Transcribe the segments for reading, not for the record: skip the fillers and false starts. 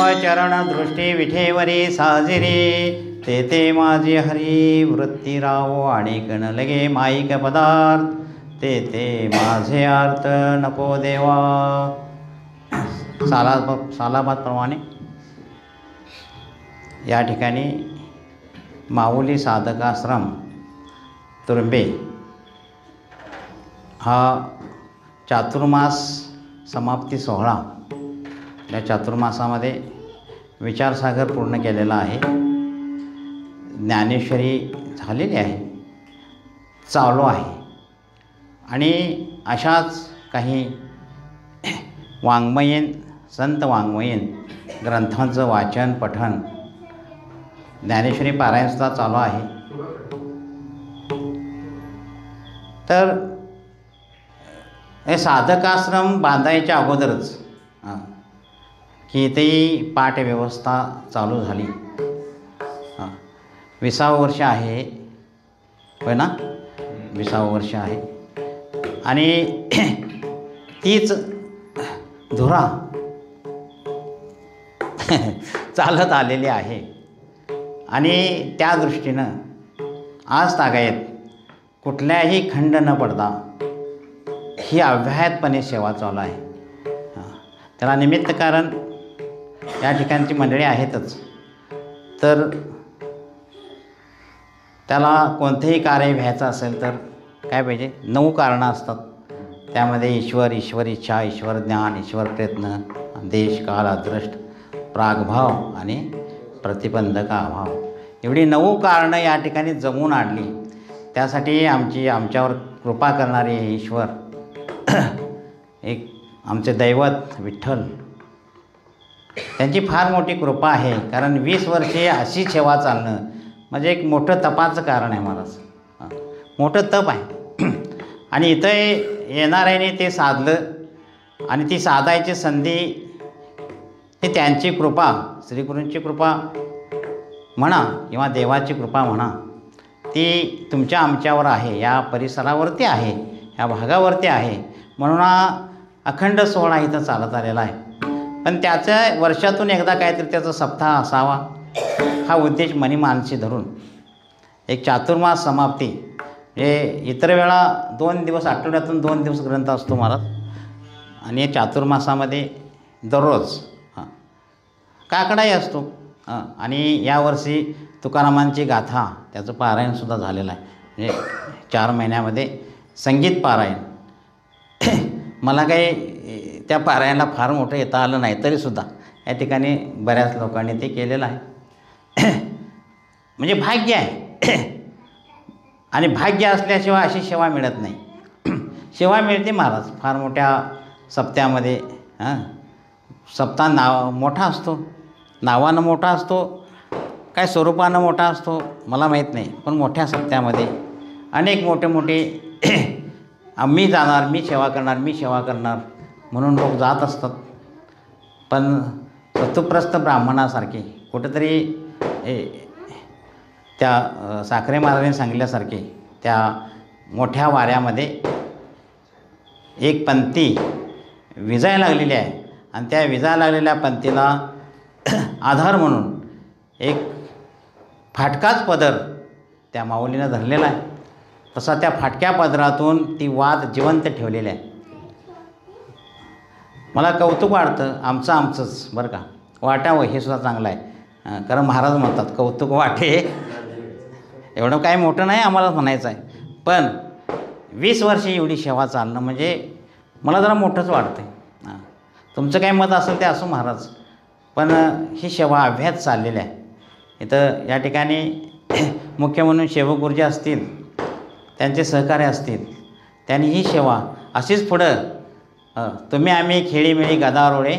चरण दृष्टी विठेवरी साजिरी, ते ते माझे हरी वृत्ती रावो आणि कण लगे माईक पदार्थ, ते ते माझे अर्थ नको देवा. सालाबादप्रमाणे या ठिकाणी माऊली साधकाश्रम तुरुंबे हा चातुर्मास समाप्ती सोहळा, या चातुर्मासामध्ये विचारसागर पूर्ण केलेला आहे. ज्ञानेश्वरी झालेली आहे, चालू आहे. आणि अशाच काही वाङ्मयीन संत वाङ्मयीन ग्रंथांचं वाचन पठण, ज्ञानेश्वरी पारायणसुद्धा चालू आहे. तर हे साधकाश्रम बांधायच्या अगोदरच की इथेही पाठव्यवस्था चालू झाली. 20वे वर्ष आहे, होय ना, 20वे वर्ष आहे. आणि तीच धुरा चालत आलेली आहे. आणि त्या दृष्टीनं आज तागायत कुठल्याही खंड न पडता ही अव्याहतपणे सेवा चालू आहे. त्याला निमित्त कारण या ठिकाणची मंडळी आहेतच. तर त्याला कोणतेही कार्य व्हायचं असेल तर काय पाहिजे, 9 कारणं असतात. त्यामध्ये ईश्वर, ईश्वर इच्छा, ईश्वर ज्ञान, ईश्वर प्रयत्न, देश काल अदृष्ट, प्रागभाव आणि प्रतिबंधक अभाव, एवढी 9 कारणं या ठिकाणी जमवून आणली. त्यासाठी आमच्यावर कृपा करणारे ईश्वर, एक आमचे दैवत विठ्ठल, त्यांची फार मोठी कृपा आहे. कारण 20 वर्षे अशी सेवा चालणं म्हणजे एक मोठं तपाचं कारण आहे महाराज, मोठं तप आहे. आणि इथं येणाऱ्याने ते साधलं आणि ती साधायची संधी ही त्यांची कृपा, श्रीगुरूंची कृपा म्हणा किंवा देवाची कृपा म्हणा, ती तुमच्या आमच्यावर आहे, या परिसरावरती आहे, या भागावरती आहे. म्हणून अखंड सोहळा इथं चालत आलेला आहे. पण त्याच्या वर्षातून एकदा काहीतरी त्याचा सप्ताह असावा हा उद्देश मनीमानसी धरून एक चातुर्मास समाप्ती, म्हणजे इतर वेळा 2 दिवस, आठवड्यातून 2 दिवस ग्रंथ असतो महाराज. आणि या चातुर्मासामध्ये दररोज काकडाही असतो. आणि यावर्षी तुकारामांची गाथा त्याचं पारायणसुद्धा झालेलं आहे. म्हणजे 4 महिन्यामध्ये संगीत पारायण. मला काही त्या पारायणाला फार मोठं येता आलं नाही, तरीसुद्धा या ठिकाणी बऱ्याच लोकांनी ते केलेलं आहे. म्हणजे भाग्य आहे. आणि भाग्य असल्याशिवाय अशी सेवा मिळत नाही. सेवा मिळते महाराज फार मोठ्या सप्त्यामध्ये. सप्ताह मोठा असतो, नावानं मोठा असतो, काय स्वरूपानं मोठा असतो मला माहीत नाही. पण मोठ्या सप्त्यामध्ये अनेक मोठे मी जाणार, मी सेवा करणार, मी सेवा करणार म्हणून लोक जात असतात. पण चतुप्रस्थ ब्राह्मणासारखे कुठेतरी त्या साखरे महाराजांनी सांगितल्यासारखे त्या मोठ्या वाऱ्यामध्ये एक पंथी विजायला लागलेली आहे. आणि त्या विजायला लागलेल्या पंथीला आधार म्हणून एक फाटकाच पदर त्या माऊलीनं धरलेला आहे. तसा त्या फाटक्या पदरातून ती वाद जिवंत ठेवलेली आहे. मला कौतुक वाटतं, आमचंच बरं का, वाटावं हे सुद्धा चांगलं आहे. कारण महाराज म्हणतात कौतुक वाटे, एवढं काही मोठं नाही आम्हाला म्हणायचं आहे. पण 20 वर्षे एवढी सेवा चालणं म्हणजे मला जरा मोठंच वाटतं. तुमचं काय मत असेल ते असो महाराज, पण ही सेवा अव्याहत चाललेली आहे. इथं या ठिकाणी मुख्य म्हणून सेवक गुरुजी असतील, त्यांचे सहकार्य असतील, त्यांनी ही सेवा अशीच पुढं तुम्ही आम्ही खेळीमेळी गदारोळे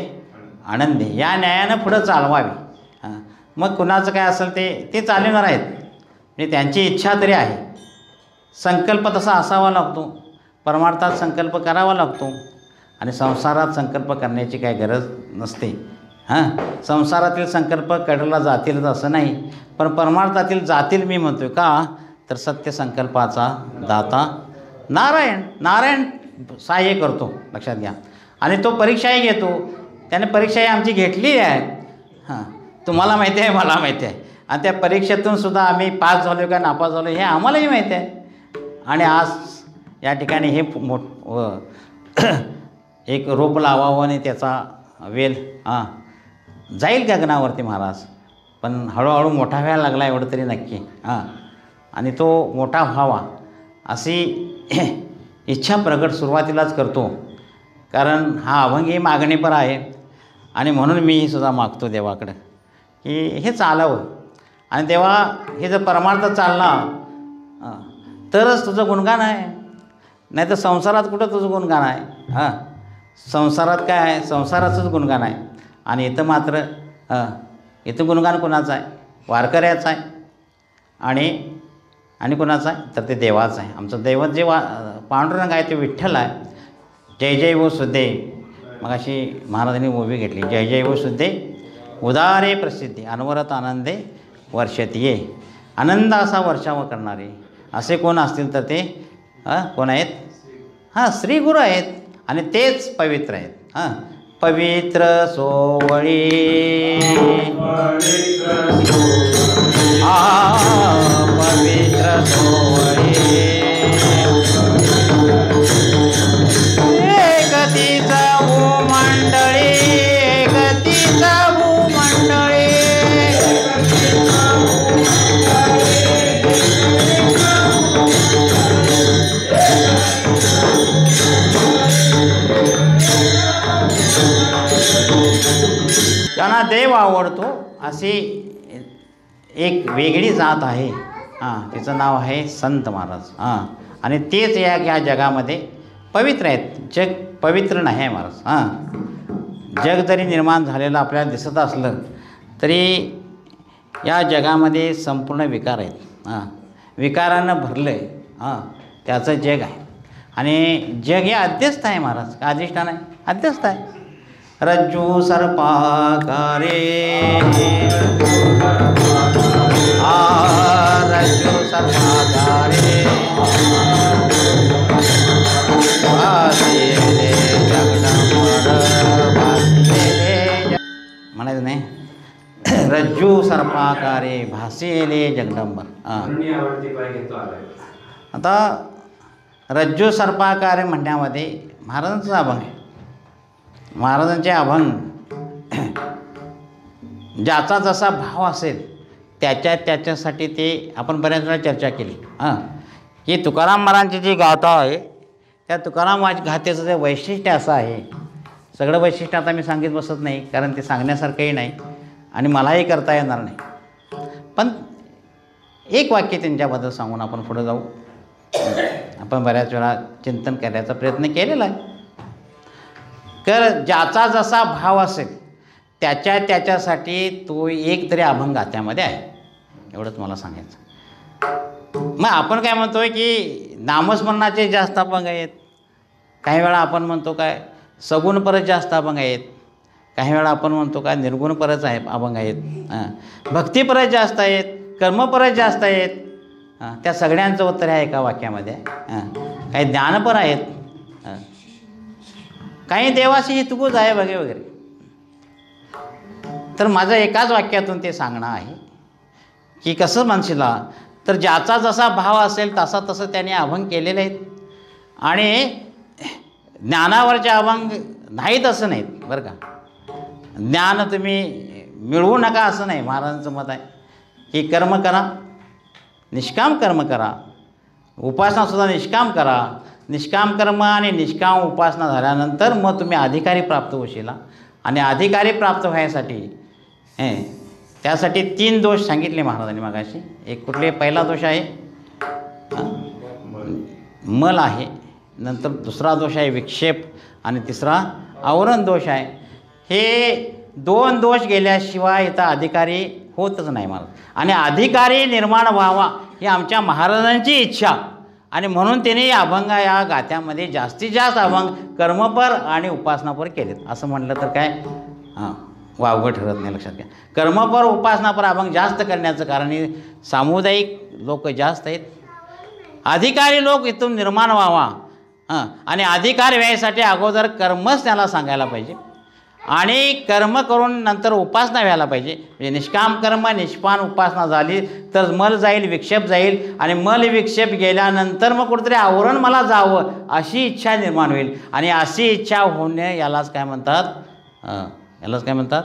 आनंदी या न्यायानं पुढं चालवावी. मग कुणाचं काय असेल ते चालवणार आहेत. म्हणजे त्यांची इच्छा तरी आहे. संकल्प तसा असावा लागतो, परमार्थात संकल्प करावा लागतो. आणि संसारात संकल्प करण्याची काही गरज नसते. संसारातील संकल्प कडला जातीलच असं नाही, पण परमार्थातील जातील मी म्हणतोय. का तर सत्य संकल्पाचा दाता नारायण सहाय्य करतो, लक्षात घ्या. आणि तो परीक्षाही घेतो. त्याने परीक्षाही आमची घेतली आहे. हां, तुम्हाला माहिती आहे, मला माहिती आहे. आणि त्या परीक्षेतून सुद्धा आम्ही पास झालो का नापास झालो हे आम्हालाही माहिती आहे. आणि आज या ठिकाणी हे एक रोप लावावं आणि त्याचा वेल जाईल गगनावरती महाराज, पण हळूहळू मोठा व्हायला लागला एवढं तरी नक्की. आणि तो मोठा व्हावा अशी इच्छा प्रगट सुरुवातीलाच करतो, कारण हा अभंगी मागणीपर आहे. आणि म्हणून मी सुद्धा मागतो देवाकडं की हे चालावं. आणि तेव्हा हे जर परमार्थ चालला तरच तुझं गुणगान आहे, नाही तर संसारात कुठं तुझं गुणगान आहे. संसारात काय आहे, संसाराचंच गुणगान आहे. आणि इथं मात्र इथं गुणगान कोणाचं आहे, वारकऱ्याचं आहे. आणि कोणाचं आहे, तर ते देवाचं आहे. आमचं दैवत जे पांडुरंग आहे ते विठ्ठल आहे. जय जय वो सुद्धे, मग अशी महाराजांनी उभी घेतली. जय जय वो सुद्धे उदारे प्रसिद्धी अनवरत आनंदे वर्षतीये. आनंद असा वर्षाव करणारे असे कोण असतील तर ते कोण आहेत, श्री गुरु आहेत. आणि तेच पवित्र आहेत. पवित्र सोवळी पवित्र सोवळी गतीचा भूमंडळी, गतीचा भूमंडळी. त्यांना देव आवडतो अशी एक वेगळी जात आहे. तिचं नाव आहे संत महाराज. आणि तेच या जगामध्ये पवित्र आहेत. जग पवित्र नाही आहे महाराज. जग जरी निर्माण झालेलं आपल्याला दिसत असलं तरी या जगामध्ये संपूर्ण विकार आहेत. विकारानं भरलं आहे. त्याचं जग आहे. आणि जग हे अध्यस्त आहे महाराज. का अधिष्ठान आहे, अध्यस्त आहे. रज्जू सर्पाकारे रज्जू सर्पाकारे म्हणायचं नाही. रज्जू सर्पाकारे भासेले जगदंबर. आता रज्जू सर्पाकारे म्हणण्यामध्ये महाराजांचं अभंग आहे. महाराजांचे अभंग ज्याचा जसा भाव असेल त्याच्यासाठी ते आपण बऱ्याच वेळा चर्चा केली. की तुकाराम महाराजांची जी गाथा आहे त्या तुकाराम गाथेचं जे वैशिष्ट्य असं आहे, सगळं वैशिष्ट्य आता मी सांगित बसत नाही, कारण ते सांगण्यासारखंही नाही आणि मलाही करता येणार नाही. पण एक वाक्य त्यांच्याबद्दल सांगून आपण पुढे जाऊ. आपण बऱ्याच वेळा चिंतन करण्याचा प्रयत्न केलेला आहे. तर ज्याचा जसा भाव असेल त्याच्यासाठी तो एक तरी अभंग गाथ्यामध्ये आहे, एवढंच मला सांगायचं. मग आपण काय म्हणतोय की नामस्मरणाचे जास्त अभंग आहेत, काही वेळा आपण म्हणतो काय सगुण परत जास्त अभंग आहेत, काही वेळा आपण म्हणतो काय निर्गुण परत आहे अभंग आहेत, भक्ती परत जास्त आहेत, कर्म परत जास्त आहेत. त्या सगळ्यांचं उत्तर आहे एका वाक्यामध्ये. काही ज्ञानपर आहेत, काही देवाशी हितगुज आहे वगैरे वगैरे. तर माझं एकाच वाक्यातून ते सांगणं आहे की कसं म्हणशीला तर ज्याचा जसा भाव असेल तसा तसं त्याने अभंग केलेले आहेत. आणि ज्ञानावरचे अभंग नाहीत असं नाहीत बरं का. ज्ञान तुम्ही मिळवू नका असं नाही. महाराजांचं मत आहे की कर्म करा, निष्काम कर्म करा, उपासनासुद्धा निष्काम करा. निष्काम कर्म आणि निष्काम उपासना झाल्यानंतर मग तुम्ही अधिकारी प्राप्त होशीला. आणि अधिकारी प्राप्त व्हायसाठी त्यासाठी 3 दोष सांगितले महाराजांनी मागाशी. एक कुठले, पहिला दोष आहे मल आहे, नंतर दुसरा दोष आहे विक्षेप आणि तिसरा आवरण दोष आहे. हे 2 दोष गेल्याशिवाय इथं अधिकारी होतच नाही महाराज. आणि अधिकारी निर्माण व्हावा ही आमच्या महाराजांची इच्छा. आणि म्हणून त्यांनी अभंग या गाथ्यामध्ये जास्तीत जास्त अभंग कर्मपर आणि उपासनापर केलेत. असं म्हटलं तर काय वावगं ठरत नाही. लक्षात घ्या. कर्मपर उपासनापर अभंग जास्त करण्याचं कारण हे सामुदायिक लोक जास्त आहेत. अधिकारी लोक इथून निर्माण व्हावा आणि अधिकार व्हायसाठी अगोदर कर्मच त्याला सांगायला पाहिजे. आणि कर्म करून नंतर उपासना व्हायला पाहिजे. म्हणजे निष्काम कर्म निष्पान उपासना झाली तर मल जाईल, विक्षेप जाईल आणि मल विक्षेप गेल्यानंतर मग कुठेतरी आवरण मला जावं अशी इच्छा निर्माण होईल. आणि अशी इच्छा होणे यालाच काय म्हणतात, यालाच काय म्हणतात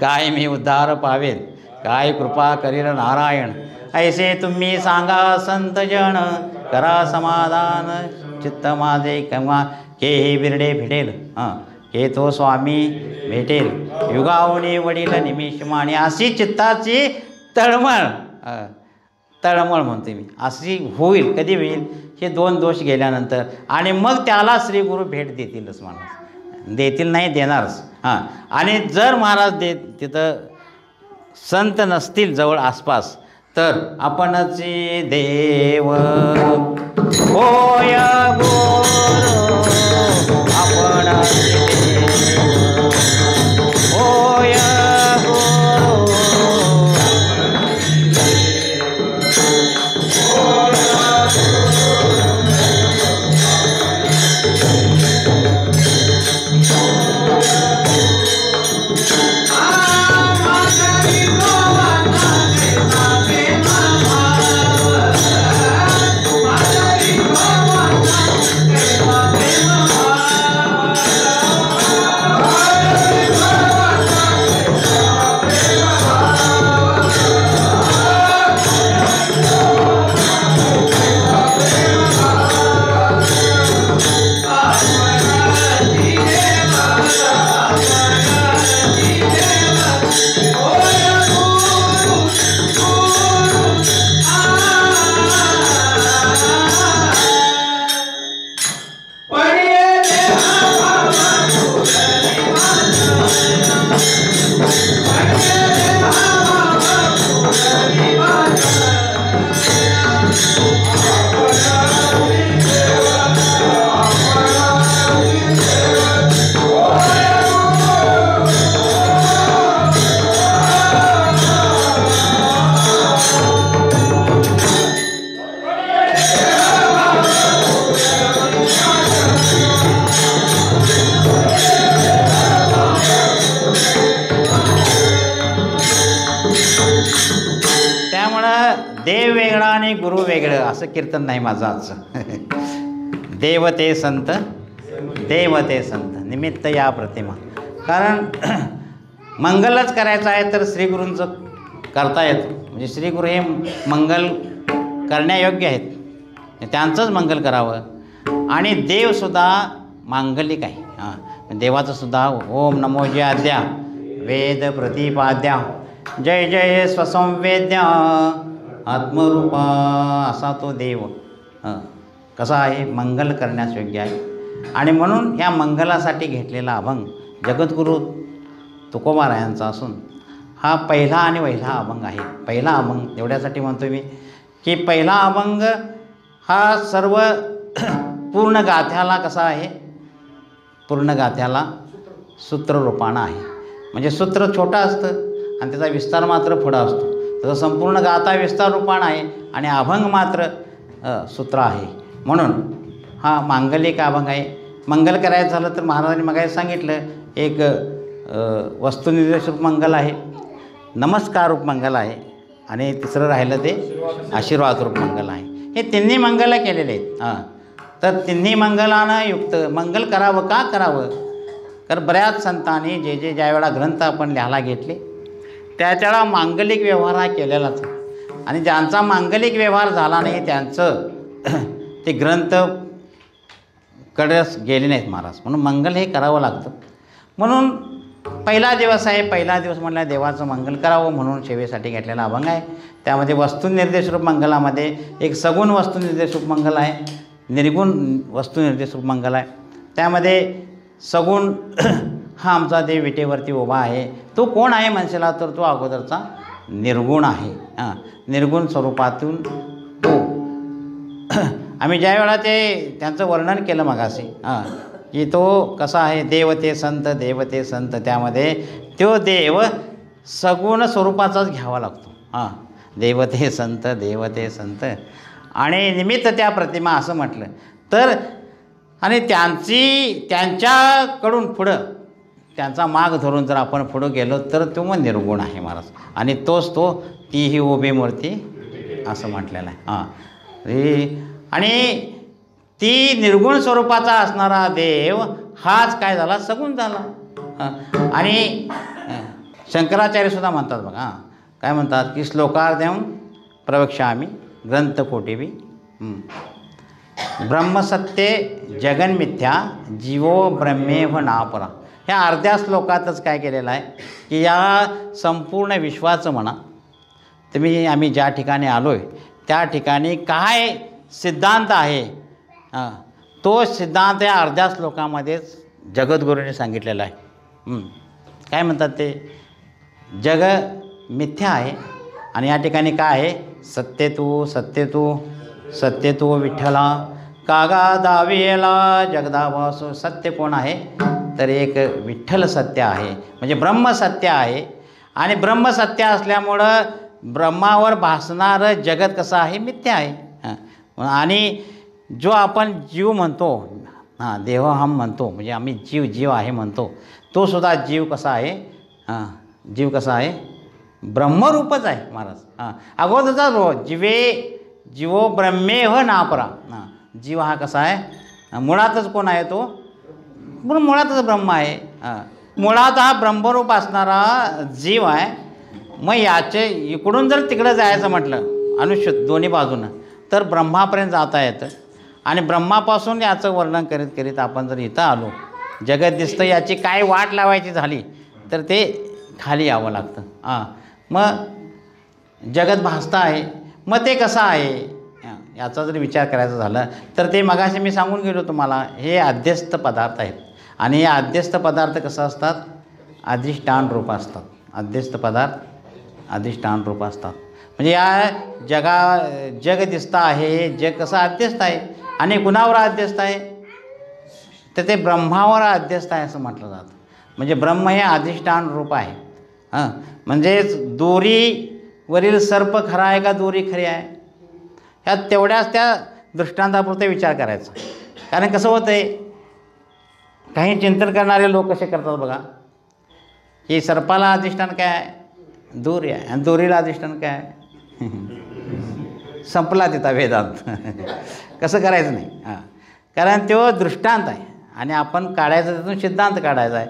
काय मी उद्धार पावेन, काय कृपा करील नारायण, ऐसे तुम्ही सांगा संत जन, करा समाधान चित्त माझे केव्हा, के हे बिरडे भिडेल हे तो स्वामी भेटेल, युगावणी वडील निमिषमाणी. अशी चित्ताची तळमळ, तळमळ म्हणते मी, अशी होईल. कधी होईल, हे 2 दोष गेल्यानंतर. आणि मग त्याला श्री गुरु भेट देतीलच, महाराज देतील नाही, देणारच. आणि जर महाराज तिथं संत नसतील जवळ आसपास तर आपणच देव होय गुरु, आपणच देव होय गुरु. देव वेगळा आणि गुरु वेगळं असं कीर्तन नाही माझं आजचं. देव ते संत, देव ते संत, निमित्त या प्रतिमा. कारण मंगलच करायचं आहे तर श्रीगुरूंचं करता येतं. म्हणजे श्रीगुरू हे मंगल करण्यायोग्य आहेत, त्यांचंच मंगल करावं. आणि देवसुद्धा मांगलिक आहे. देवाचंसुद्धा ओम नमो जय आद्या वेद प्रतिपाद्या जय जय स्वसंवेद्या आत्मरूपा असा तो देव कसा आहे, मंगल करण्यास योग्य आहे. आणि म्हणून ह्या मंगलासाठी घेतलेला अभंग जगद्गुरू तुकोबारायांचा असून हा पहिला आणि वहिला अभंग आहे. पहिला अभंग एवढ्यासाठी म्हणतो मी की पहिला अभंग हा सर्व पूर्ण गाथ्याला कसा आहे, पूर्ण गाथ्याला सूत्ररूपानं आहे. म्हणजे सूत्र छोटं असतं आणि त्याचा विस्तार मात्र पुढं असतो. त्याचा संपूर्ण गाथा विस्तार रूपानं आहे आणि अभंग मात्र सूत्र आहे. म्हणून हा मांगलिक अभंग आहे. मंगल करायचं झालं तर महाराजांनी मगाशी सांगितलं एक वस्तुनिर्देश रूप मंगल आहे, नमस्कार रूप मंगल आहे आणि तिसरं राहिलं ते आशीर्वाद रूप मंगल आहे. हे तिन्ही मंगल केलेले आहेत. तर तिन्ही मंगलानं युक्त मंगल करावं. का करावं, तर बऱ्याच संतांनी जे ज्यावेळा ग्रंथ आपण लिहायला घेतले त्यावेळा मांगलिक व्यवहार हा केलेलाच. आणि ज्यांचा मांगलिक व्यवहार झाला नाही त्यांचं ते ग्रंथ कडेच गेले नाहीत महाराज. म्हणून मंगल हे करावं लागतं. म्हणून पहिला दिवस आहे, पहिला दिवस म्हणल्या देवाचं मंगल करावं म्हणून सेवेसाठी घेतलेला अभंग आहे. त्यामध्ये वस्तुनिर्देशरूप मंगलामध्ये एक सगुण वस्तुनिर्देशरूप मंगल आहे, निर्गुण वस्तुनिर्देशरूप मंगल आहे. त्यामध्ये सगुण हा आमचा देव विटेवरती उभा आहे. तो कोण आहे म्हणशीला तर तो अगोदरचा निर्गुण आहे. निर्गुण स्वरूपातून तो आम्ही ज्या वेळा ते त्यांचं वर्णन केलं मगाशी की तो कसा आहे, देव ते संत, देव ते संत. त्यामध्ये तो देव सगुण स्वरूपाचाच घ्यावा लागतो. देव ते संत, देव ते संत आणि निमित्त त्या प्रतिमा असं म्हटलं तर. आणि त्यांच्याकडून पुढं त्यांचा माग धरून जर आपण पुढं गेलो तर तो मग निर्गुण आहे महाराज. आणि तोच तो तीही उभी मूर्ती असं म्हटलेलं आहे. आणि ती निर्गुण स्वरूपाचा असणारा देव हाच काय झाला, सगुण झाला. आणि शंकराचार्यसुद्धा म्हणतात बघा, काय म्हणतात की श्लोकार्धम प्रवक्ष्यामि ग्रंथकोटिबी ब्रह्मसत्ये जगन्मिथ्या जीवो ब्रह्मेव नापरा. ह्या अर्ध्या श्लोकातच काय केलेलं आहे की या संपूर्ण विश्वाचं म्हणा आम्ही ज्या ठिकाणी आलो आहे त्या ठिकाणी काय सिद्धांत आहे तो सिद्धांत या अर्ध्या श्लोकामध्येच जगद्गुरूंनी सांगितलेला आहे. काय म्हणतात ते, जग मिथ्या आहे आणि या ठिकाणी काय आहे, सत्येतू सत्येतू सत्येतू विठ्ठला कागा दाविला जगदाभासो. सत्य कोण आहे तर एक विठ्ठल सत्य आहे, म्हणजे ब्रह्मसत्य आहे. आणि ब्रह्मसत्य असल्यामुळं ब्रह्मावर भासणारं जगत कसं आहे, मिथ्या आहे. आणि जो आपण जीव म्हणतो, देवहम म्हणतो, म्हणजे आम्ही जीव आहे म्हणतो, तो सुद्धा जीव कसा आहे, जीव कसा आहे, ब्रह्मरूपच आहे महाराज. अगोदरचा जीवो ब्रह्मेह नापरा. जीव हा कसा आहे, मुळातच कोण आहे तो, मुळातच ब्रह्म आहे. मुळात हा ब्रह्मरूप असणारा जीव आहे. मग याचे इकडून जर तिकडं जायचं म्हटलं अनुष्य दोन्ही बाजूनं तर ब्रह्मापर्यंत जाता येतं. आणि ब्रह्मापासून याचं वर्णन करीत करीत आपण जर इथं आलो, जगत दिसतं, याची काय वाट लावायची झाली तर ते खाली यावं लागतं. मग जगत भासतं आहे, मग ते कसं आहे याचा जर विचार करायचा झाला तर ते मगाशी मी सांगून गेलो तुम्हाला, हे अध्यस्त पदार्थ आहेत. आणि हे अध्यस्त पदार्थ कसं असतात, अधिष्ठान रूप असतात. अध्यस्त पदार्थ अधिष्ठान रूप असतात. म्हणजे या जग दिसतं आहे, जग कसं अध्यस्त आहे आणि कुणावर अध्यस्त आहे तर ते ब्रह्मावर अध्यस्त आहे असं म्हटलं जातं. म्हणजे ब्रह्म हे अधिष्ठान रूप आहे. म्हणजेच दोरीवरील सर्प खरा आहे का दोरी खरी आहे, ह्या तेवढ्याच त्या दृष्टांतापुरते विचार करायचा. कारण कसं होतं आहे, काही चिंतन करणारे लोक कसे करतात बघा, की सर्पाला अधिष्ठान काय आहे, दोरी आहे, आणि दोरीला अधिष्ठान काय आहे, संपला तिथं वेदांत. कसं करायचं नाही. कारण तो दृष्टांत आहे आणि आपण काढायचं त्यातून सिद्धांत काढायचा आहे.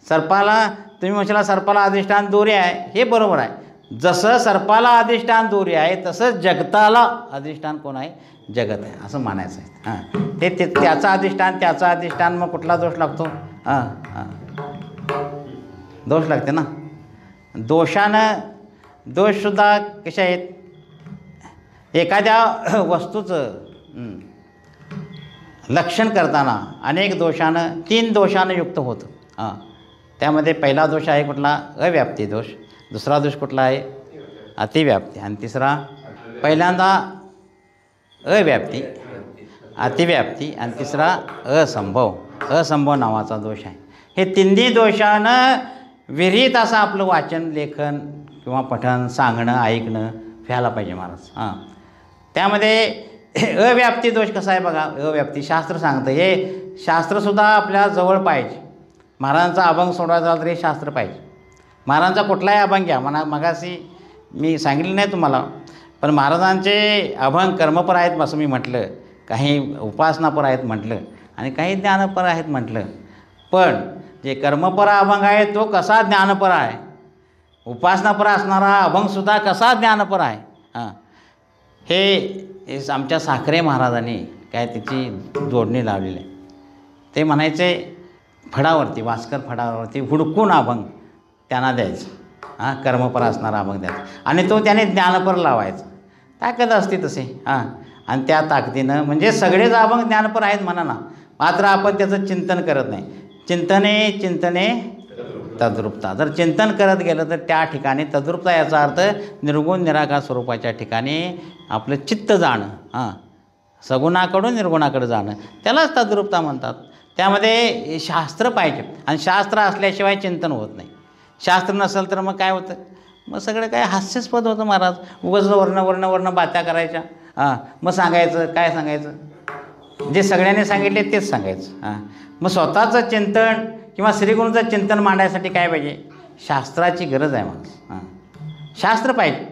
सर्पाला तुम्ही म्हणाला सर्पाला अधिष्ठान दोरी आहे, हे बरोबर आहे. जसं सर्पाला अधिष्ठान दोरी आहे तसंच जगताला अधिष्ठान कोण आहे, जगत आहे असं म्हणायचं आहे. ते त्याचं अधिष्ठान मग कुठला दोष लागतो, दोष लागते ना. दोषसुद्धा कशा आहेत, एखाद्या वस्तूचं लक्षण करताना अनेक दोषानं 3 दोषानं युक्त होतं. त्यामध्ये पहिला दोष आहे कुठला, अव्याप्ती दोष. दुसरा दोष कुठला आहे, अतिव्याप्ती. आणि तिसरा पहिल्यांदा अव्याप्ती, अतिव्याप्ती आणि तिसरा असंभव नावाचा दोष आहे. हे तिन्ही दोषानं विरहित असं आपलं वाचन, लेखन किंवा पठण, सांगणं, ऐकणं व्हायला पाहिजे महाराज. त्यामध्ये अव्याप्ती दोष कसा आहे बघा, अव्याप्ती शास्त्र सांगतं, हे शास्त्रसुद्धा आपल्या जवळ पाहिजे. महाराजांचा अभंग सोडवायचा झाला तरी शास्त्र पाहिजे. महाराजांचा कुठलाही अभंग घ्या, मगाशी मी सांगितलं नाही तुम्हाला, पण महाराजांचे अभंग कर्मपर आहेत असं मी म्हटलं, काही उपासनापर आहेत म्हटलं आणि काही ज्ञानपर आहेत म्हटलं. पण जे कर्मपर अभंग आहे तो कसा ज्ञानपर आहे, उपासनापर असणारा अभंगसुद्धा कसा ज्ञानपर आहे. हे आमच्या साखरे महाराजांनी काय त्याची जोडणी लावलेली आहे. ते म्हणायचे फडावरती, वास्कर फडावरती हुडकून अभंग त्यांना द्यायचं, कर्मपर असणारा अभंग द्यायचा आणि तो त्याने ज्ञानपर लावायचा. ताकद असते तसे. आणि त्या ताकदीनं म्हणजे सगळेच अभंग ज्ञानपर आहेत म्हणा ना, मात्र आपण त्याचं चिंतन करत नाही. चिंतने तद्रूपता. जर चिंतन करत गेलं तर त्या ठिकाणी तद्रूपता, याचा अर्थ निर्गुण निराकार स्वरूपाच्या ठिकाणी आपलं चित्त जाणं, सगुणाकडून निर्गुणाकडे जाणं, त्यालाच तद्रूपता म्हणतात. त्यामध्ये शास्त्र पाहिजे आणि शास्त्र असल्याशिवाय चिंतन होत नाही. शास्त्र नसेल तर मग काय होतं, मग सगळं काय हास्यास्पद होतं महाराज. उगाच वर्ण बात्या करायच्या, मग सांगायचं काय सांगायचं, जे सगळ्यांनी सांगितले तेच सांगायचं. मग स्वतःचं चिंतन किंवा श्रीगुरूंचं चिंतन मांडायसाठी काय पाहिजे? शास्त्राची गरज आहे माणूस. शास्त्र पाहिजे.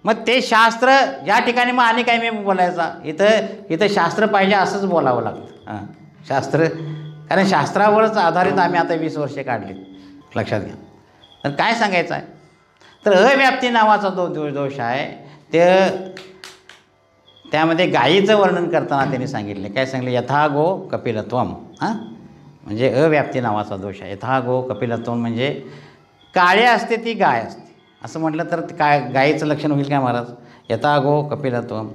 मग ते शास्त्र या ठिकाणी मग आणि काय मी बोलायचा, इथं शास्त्र पाहिजे असंच बोलावं लागतं. शास्त्र, कारण शास्त्रावरच आधारित आम्ही आता 20 वर्षे काढली, लक्षात घ्या. तर काय सांगायचं आहे, तर अव्याप्ती नावाचा दोष आहे, त्यामध्ये गायीचं वर्णन करताना त्यांनी सांगितले, काय सांगितले, यथा गो कपिलत्वम. म्हणजे अव्याप्ती नावाचा दोष आहे. यथा गो कपिलत्वम म्हणजे काळे असते ती गाय असते असं म्हटलं तर काय गायीचं लक्षण होईल काय महाराज? यथा गो कपिलत्वम,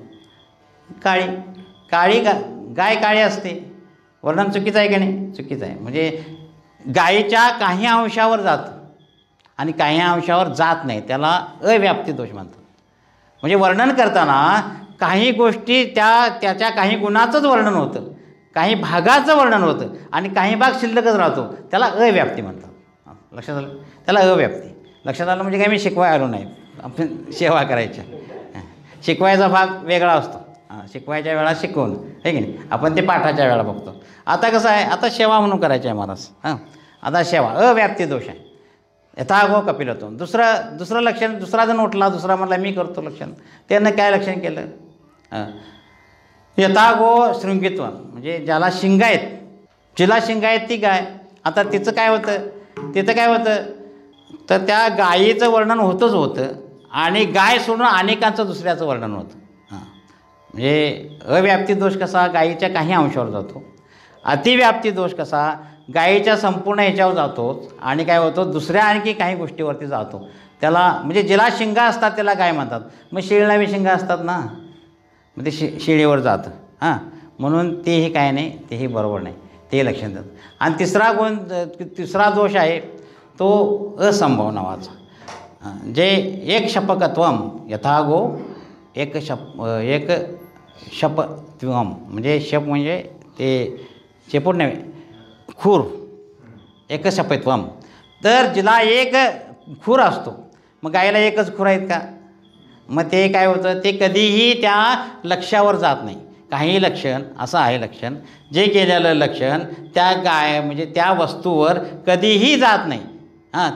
काळी गाय काळी असते. वर्णन चुकीचं आहे की नाही? चुकीचं आहे. म्हणजे गायीच्या काही अंशावर जातं आणि काही अंशावर जात नाही, त्याला अव्याप्ती दोष म्हणतात. म्हणजे वर्णन करताना काही गोष्टी त्याच्या काही गुणाचंच वर्णन होतं, काही भागाचं वर्णन होतं आणि काही भाग शिल्लकच राहतो, त्याला अव्याप्ती म्हणतात. लक्षात आलं? त्याला अव्याप्ती. लक्षात आलं म्हणजे काय, मी शिकवाय आलो नाही, आपण सेवा करायच्या. शिकवायचा भाग वेगळा असतो, शिकवायच्या वेळा शिकवून, आहे की नाही, आपण ते पाठाच्या वेळा बघतो. आता कसं आहे, आता सेवा म्हणून करायची आहे महाराज. आता सेवा अव्याप्ती दोष आहे. यथा गो कपिलत्वम. दुसरं लक्षण, दुसरा जण उठला, दुसरा म्हटला मी करतो लक्षण, त्यानं काय लक्षण केलं, यथा गो शृंगित्वम म्हणजे ज्याला शिंग आहेत, जिला शिंग आहेत ती गाय. आता तिचं काय होतं, तिथं काय होतं, तर त्या गायीचं वर्णन होतं आणि गाय सोडून अनेकांचं दुसऱ्याचं वर्णन होतं. म्हणजे अव्याप्ती दोष कसा, गायीच्या काही अंशावर जातो. अतिव्याप्ती दोष कसा, गायीच्या संपूर्ण ह्याच्यावर जातो आणि काय होतो, दुसऱ्या आणखी काही गोष्टीवरती जातो. त्याला म्हणजे जिला शिंगा असतात त्याला गाय म्हणतात. मग शेळीला बी शिंगा असतात ना, मग ते शेळीवर जातं. म्हणून तेही काय नाही, तेही बरोबर नाही, ते लक्षात देतात. आणि तिसरा दोष आहे तो असंभव नावाचा. जे एक शपकत्वम यथा गो एक शपत्वम म्हणजे शप म्हणजे ते शेपूट नव्हे, खूर, एक शपत्वम. तर जिला एक खूर असतो, मग गायीला एकच खूर आहेत का? मग ते काय होतं, ते कधीही त्या लक्ष्यावर जात नाही. काही लक्षण असं आहे, लक्षण जे केलेलं लक्षण त्या गाय म्हणजे त्या वस्तूवर कधीही जात नाही.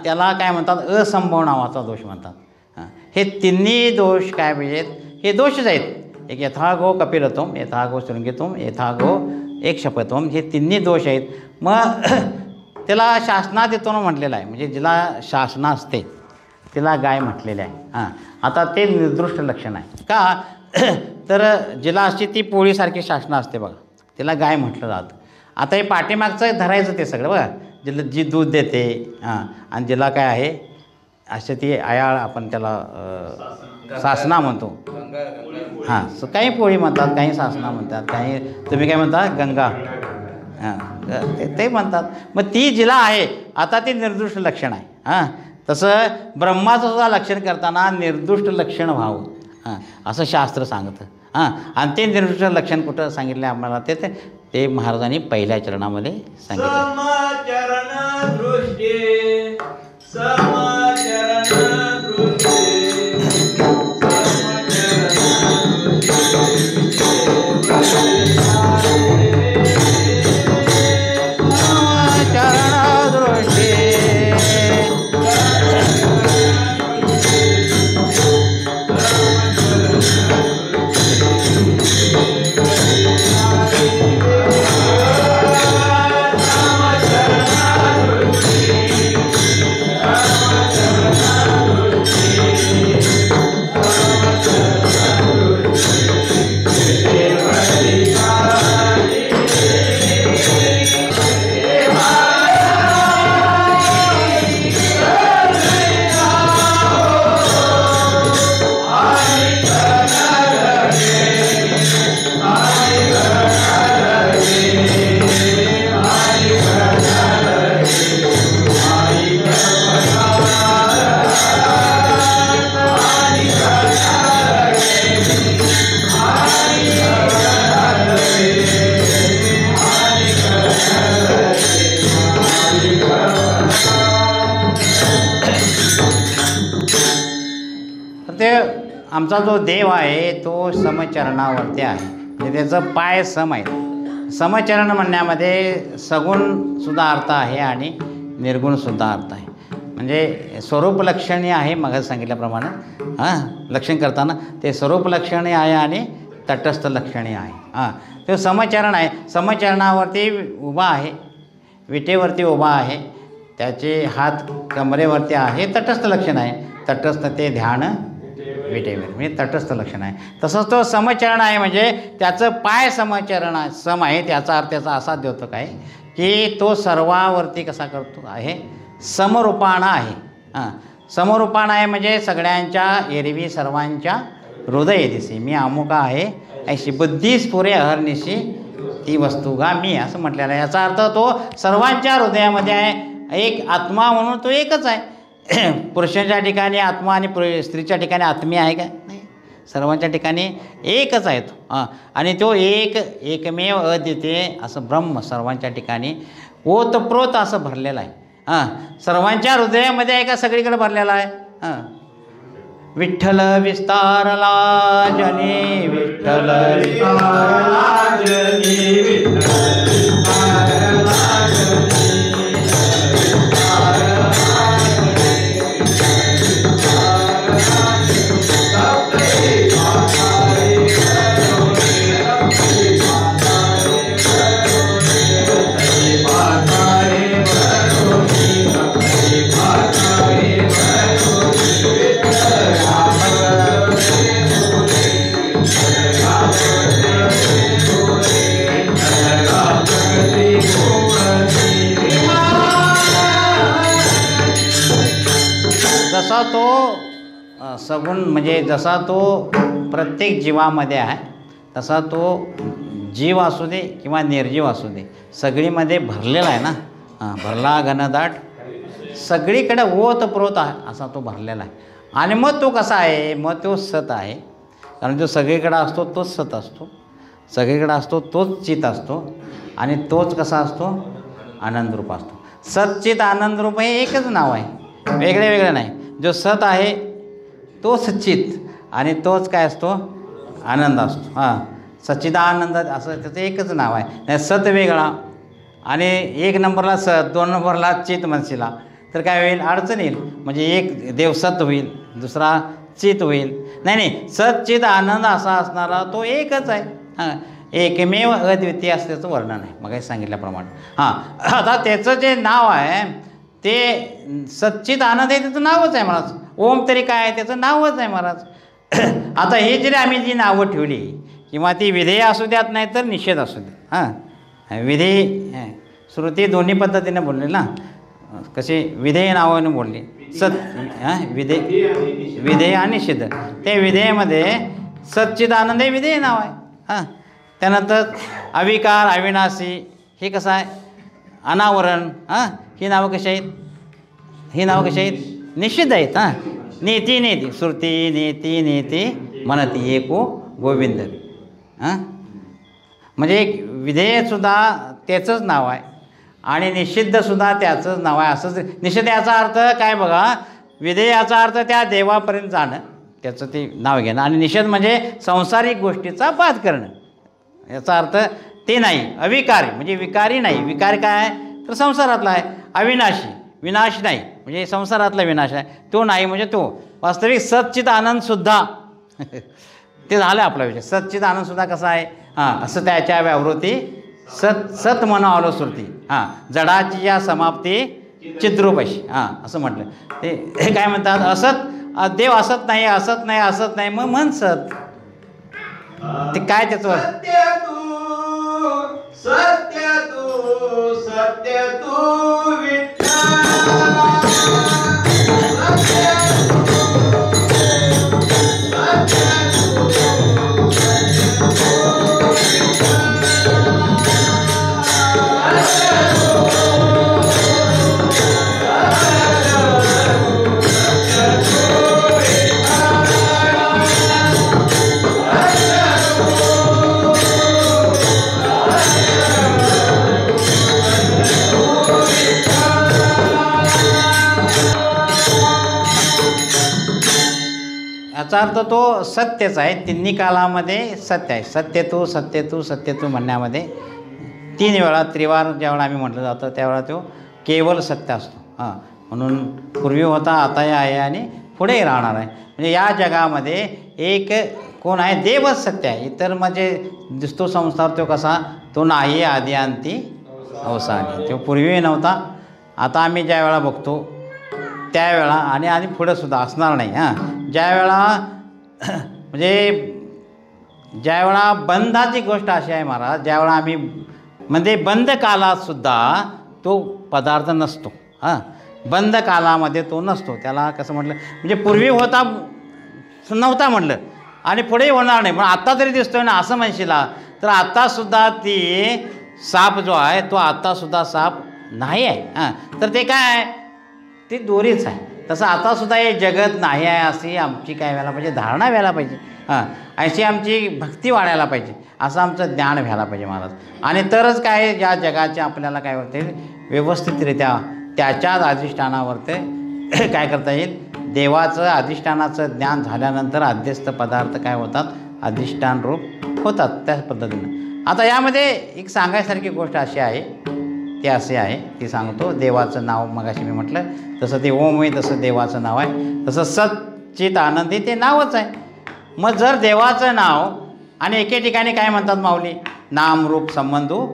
त्याला काय म्हणतात, असंभव नावाचा दोष म्हणतात. हे तिन्ही दोष काय पाहिजेत, हे दोषच आहेत. एक यथा गो कपिलत्वम, यथा गो शृंगित्वम, यथा गो एक शपत्वम, हे तिन्ही दोष आहेत. मग त्याला शासनात येतो ना म्हटलेलं आहे, म्हणजे जिला शासना असते तिला गाय म्हटलेलं आहे. आता ते निर्दुष्ट लक्षण आहे का, तर जिला अशी ती पोळीसारखी शासना असते बघा, तिला गाय म्हटलं जातं. आता हे पाठीमागचं धरायचं ते सगळं बघा, जी दूध देते आणि जिला काय आहे असे ती आयाळ, आपण त्याला सासना म्हणतो. काही पोळी म्हणतात, काही सासना म्हणतात, काही तुम्ही काय म्हणता गंगा, ते म्हणतात. मग ती जिला आहे आता ती निर्दुष्ट लक्षण आहे. तसं ब्रह्माचं सुद्धा लक्षण करताना निर्दुष्ट लक्षण व्हावं असं शास्त्र सांगतं. आणि ते निर्दुष्ट लक्षण कुठं सांगितलं आम्हाला, ते महाराजांनी पहिल्या चरणामध्ये सांगितलं. आमचा जो देव आहे तो समचरणावरती आहे, म्हणजे त्याचं पाय सम आहेत. समचरण म्हणण्यामध्ये सगुणसुद्धा अर्थ आहे आणि निर्गुणसुद्धा अर्थ आहे. म्हणजे स्वरूप लक्षणी आहे मग सांगितल्याप्रमाणे लक्षण करताना ते स्वरूप लक्षणी आहे आणि तटस्थ लक्षणी आहे. तो समचरण आहे. समचरणावरती उभा आहे, विटेवरती उभा आहे, त्याचे हात कमरेवरती आहे, तटस्थ लक्षण आहे. तटस्थ ते ध्यान विटेवर म्हणजे तटस्थ लक्षण आहे. तसंच तो समचरण आहे म्हणजे त्याचं पाय समचरण सम आहे. त्याचा अर्थ त्याचा असा देतो काय की तो सर्वावरती कसा करतो आहे, समरूपाणा आहे. समरूपाणा आहे म्हणजे सगळ्यांच्या एरवी सर्वांच्या हृदय दिसे मी अमुका आहे ऐशी बुद्धी स्फुरे अहर्निशी ती वस्तुगा मी असं म्हटलेलं आहे. याचा अर्थ तो सर्वांच्या हृदयामध्ये आहे. एक आत्मा म्हणून तो एकच आहे. पुरुषांच्या ठिकाणी आत्मा आणि स्त्रीच्या ठिकाणी आत्मी आहे का नाही, सर्वांच्या ठिकाणी एकच आहे तो. आणि तो एकमेव अद्वितीय असं ब्रह्म सर्वांच्या ठिकाणी ओतप्रोत असं भरलेलं आहे. सर्वांच्या हृदयामध्ये आहे का सगळीकडे भरलेला आहे. विठ्ठल विस्तारला जनी विठ्ठल विस्तारला जनी विठ्ठल विस्तारला जनी जसा तो सगुण म्हणजे जसा तो प्रत्येक जीवामध्ये आहे तसा तो जीव असू दे किंवा निर्जीव असू दे सगळीमध्ये भरलेला आहे ना. भरला घनदाट सगळीकडे ओतप्रोत आहे असा तो भरलेला आहे. आणि मग तो कसा आहे, मग तो सत आहे. कारण जो सगळीकडे असतो तोच सत असतो, सगळीकडे असतो तोच चित असतो आणि तोच कसा असतो आनंदरूप असतो. सच्चित आनंदरूप हे एकच नाव आहे, वेगळे वेगळे नाही. जो सत आहे तो सच्चित आणि तोच काय असतो आनंद असतो. सच्चिदानंद असं त्याचं एकच नाव आहे. नाही सत वेगळा आणि एक नंबरला सत, दोन नंबरला चित म्हणशीला तर काय होईल, अडचण येईल. म्हणजे एक देव सत होईल, दुसरा चित होईल. नाही सच्चित आनंद असा असणारा तो एकच आहे. एकमेव अद्वितीय असल्याचं वर्णन आहे मग सांगितल्याप्रमाणे. आता त्याचं जे नाव आहे ते सच्चित आनंद आहे, त्याचं नावच आहे महाराज. ओम तरी काय आहे, त्याचं नावच आहे महाराज. आता हे जरी आम्ही जी नावं ठेवली किंवा ती विधेय असू द्यात नाही तर निषेध असू द्या. विधेय श्रुती दोन्ही पद्धतीने बोलली ना. कशी विधेय नावाने बोलली विधेय आणि निषेध. ते विधेयमध्ये सच्चित आनंद हे विधेय नाव आहे. त्यानंतर अविकार अविनाशी हे कसं आहे अनावरण. ही नावं कशी आहेत, ही नावं कशी आहेत निषिद्ध आहेत. नेती नेती श्रुती नेती नेती म्हणती एको गोविंद. म्हणजे एक विधेयसुद्धा त्याचंच नाव आहे आणि निषिद्धसुद्धा त्याचंच नाव आहे. असंच निषिद्ध याचा अर्थ काय बघा, विधेयाचा अर्थ त्या देवापर्यंत जाणं त्याचं ते नाव घेणं आणि निषेध म्हणजे संसारिक गोष्टीचा बाध करणं. याचा अर्थ ते नाही. अविकारी म्हणजे विकारी नाही. विकार काय आहे तर संसारातला आहे. अविनाशी विनाश नाही म्हणजे संसारातला विनाश आहे तो नाही. म्हणजे तो वास्तविक सच्चित आनंदसुद्धा ते झालं आपला विषय. सच्चित आनंदसुद्धा कसा आहे असं त्याच्या व्यावृत्ती सत म्हणून आलो श्रुती. जडाची या समाप्ती चिद्रूपशी असं म्हटलं. ते काय म्हणतात असत देव असत नाही असत नाही असत नाही मग मन सत. ते काय त्याचं सत्य तू विठ्ठल याचा अर्थ तो सत्यच आहे. तिन्ही कालामध्ये सत्य आहे. सत्य तू म्हणण्यामध्ये 3 वेळा त्रिवार ज्यावेळा आम्ही म्हटलं जातं त्यावेळा तो केवळ सत्य असतो. म्हणून पूर्वी होता, आताही आहे आणि पुढेही राहणार आहे. म्हणजे या जगामध्ये एक कोण आहे? देवच सत्य आहे. इतर म्हणजे दिसतो संसार तो कसा? तो नाही आधी अंती अवसानी. तो पूर्वी नव्हता, आता आम्ही ज्या वेळा बघतो त्यावेळा आणि पुढंसुद्धा असणार नाही. ज्यावेळा म्हणजे ज्यावेळा बंधाची गोष्ट अशी आहे महाराज, ज्यावेळा आम्ही म्हणजे बंद काळातसुद्धा तो पदार्थ नसतो. बंद काळामध्ये तो नसतो. त्याला कसं म्हटलं म्हणजे पूर्वी होता नव्हता म्हटलं आणि पुढेही होणार नाही, पण आत्ता तरी दिसतोय ना असं म्हणशीला तर आत्तासुद्धा ती साप जो आहे तो आत्तासुद्धा साप नाही आहे. तर ते काय आहे? ती दोरीच आहे. तसं आतासुद्धा हे जगत नाही आहे अशी आमची काय व्हायला पाहिजे? धारणा व्हायला पाहिजे. अशी आमची भक्ती वाढायला पाहिजे, असं आमचं ज्ञान व्हायला पाहिजे महाराज. आणि तरच काय या जगाचे आपल्याला काय होते व्यवस्थितरित्या त्याच्याच अधिष्ठानावरती काय करता येईल? देवाचं अधिष्ठानाचं ज्ञान झाल्यानंतर अध्यस्त पदार्थ काय होतात? अधिष्ठान रूप होतात त्याच पद्धतीनं. आता यामध्ये एक सांगायसारखी गोष्ट अशी आहे, ती असे आहे, ती सांगतो. देवाचं नाव मगाशी मी म्हटलं तसं ते ओम आहे, तसं देवाचं नाव आहे. तसं सच्चित आनंदी ते नावच आहे. मग जर देवाचं नाव आणि एके ठिकाणी काय म्हणतात माऊली? नाम रूप संबंधू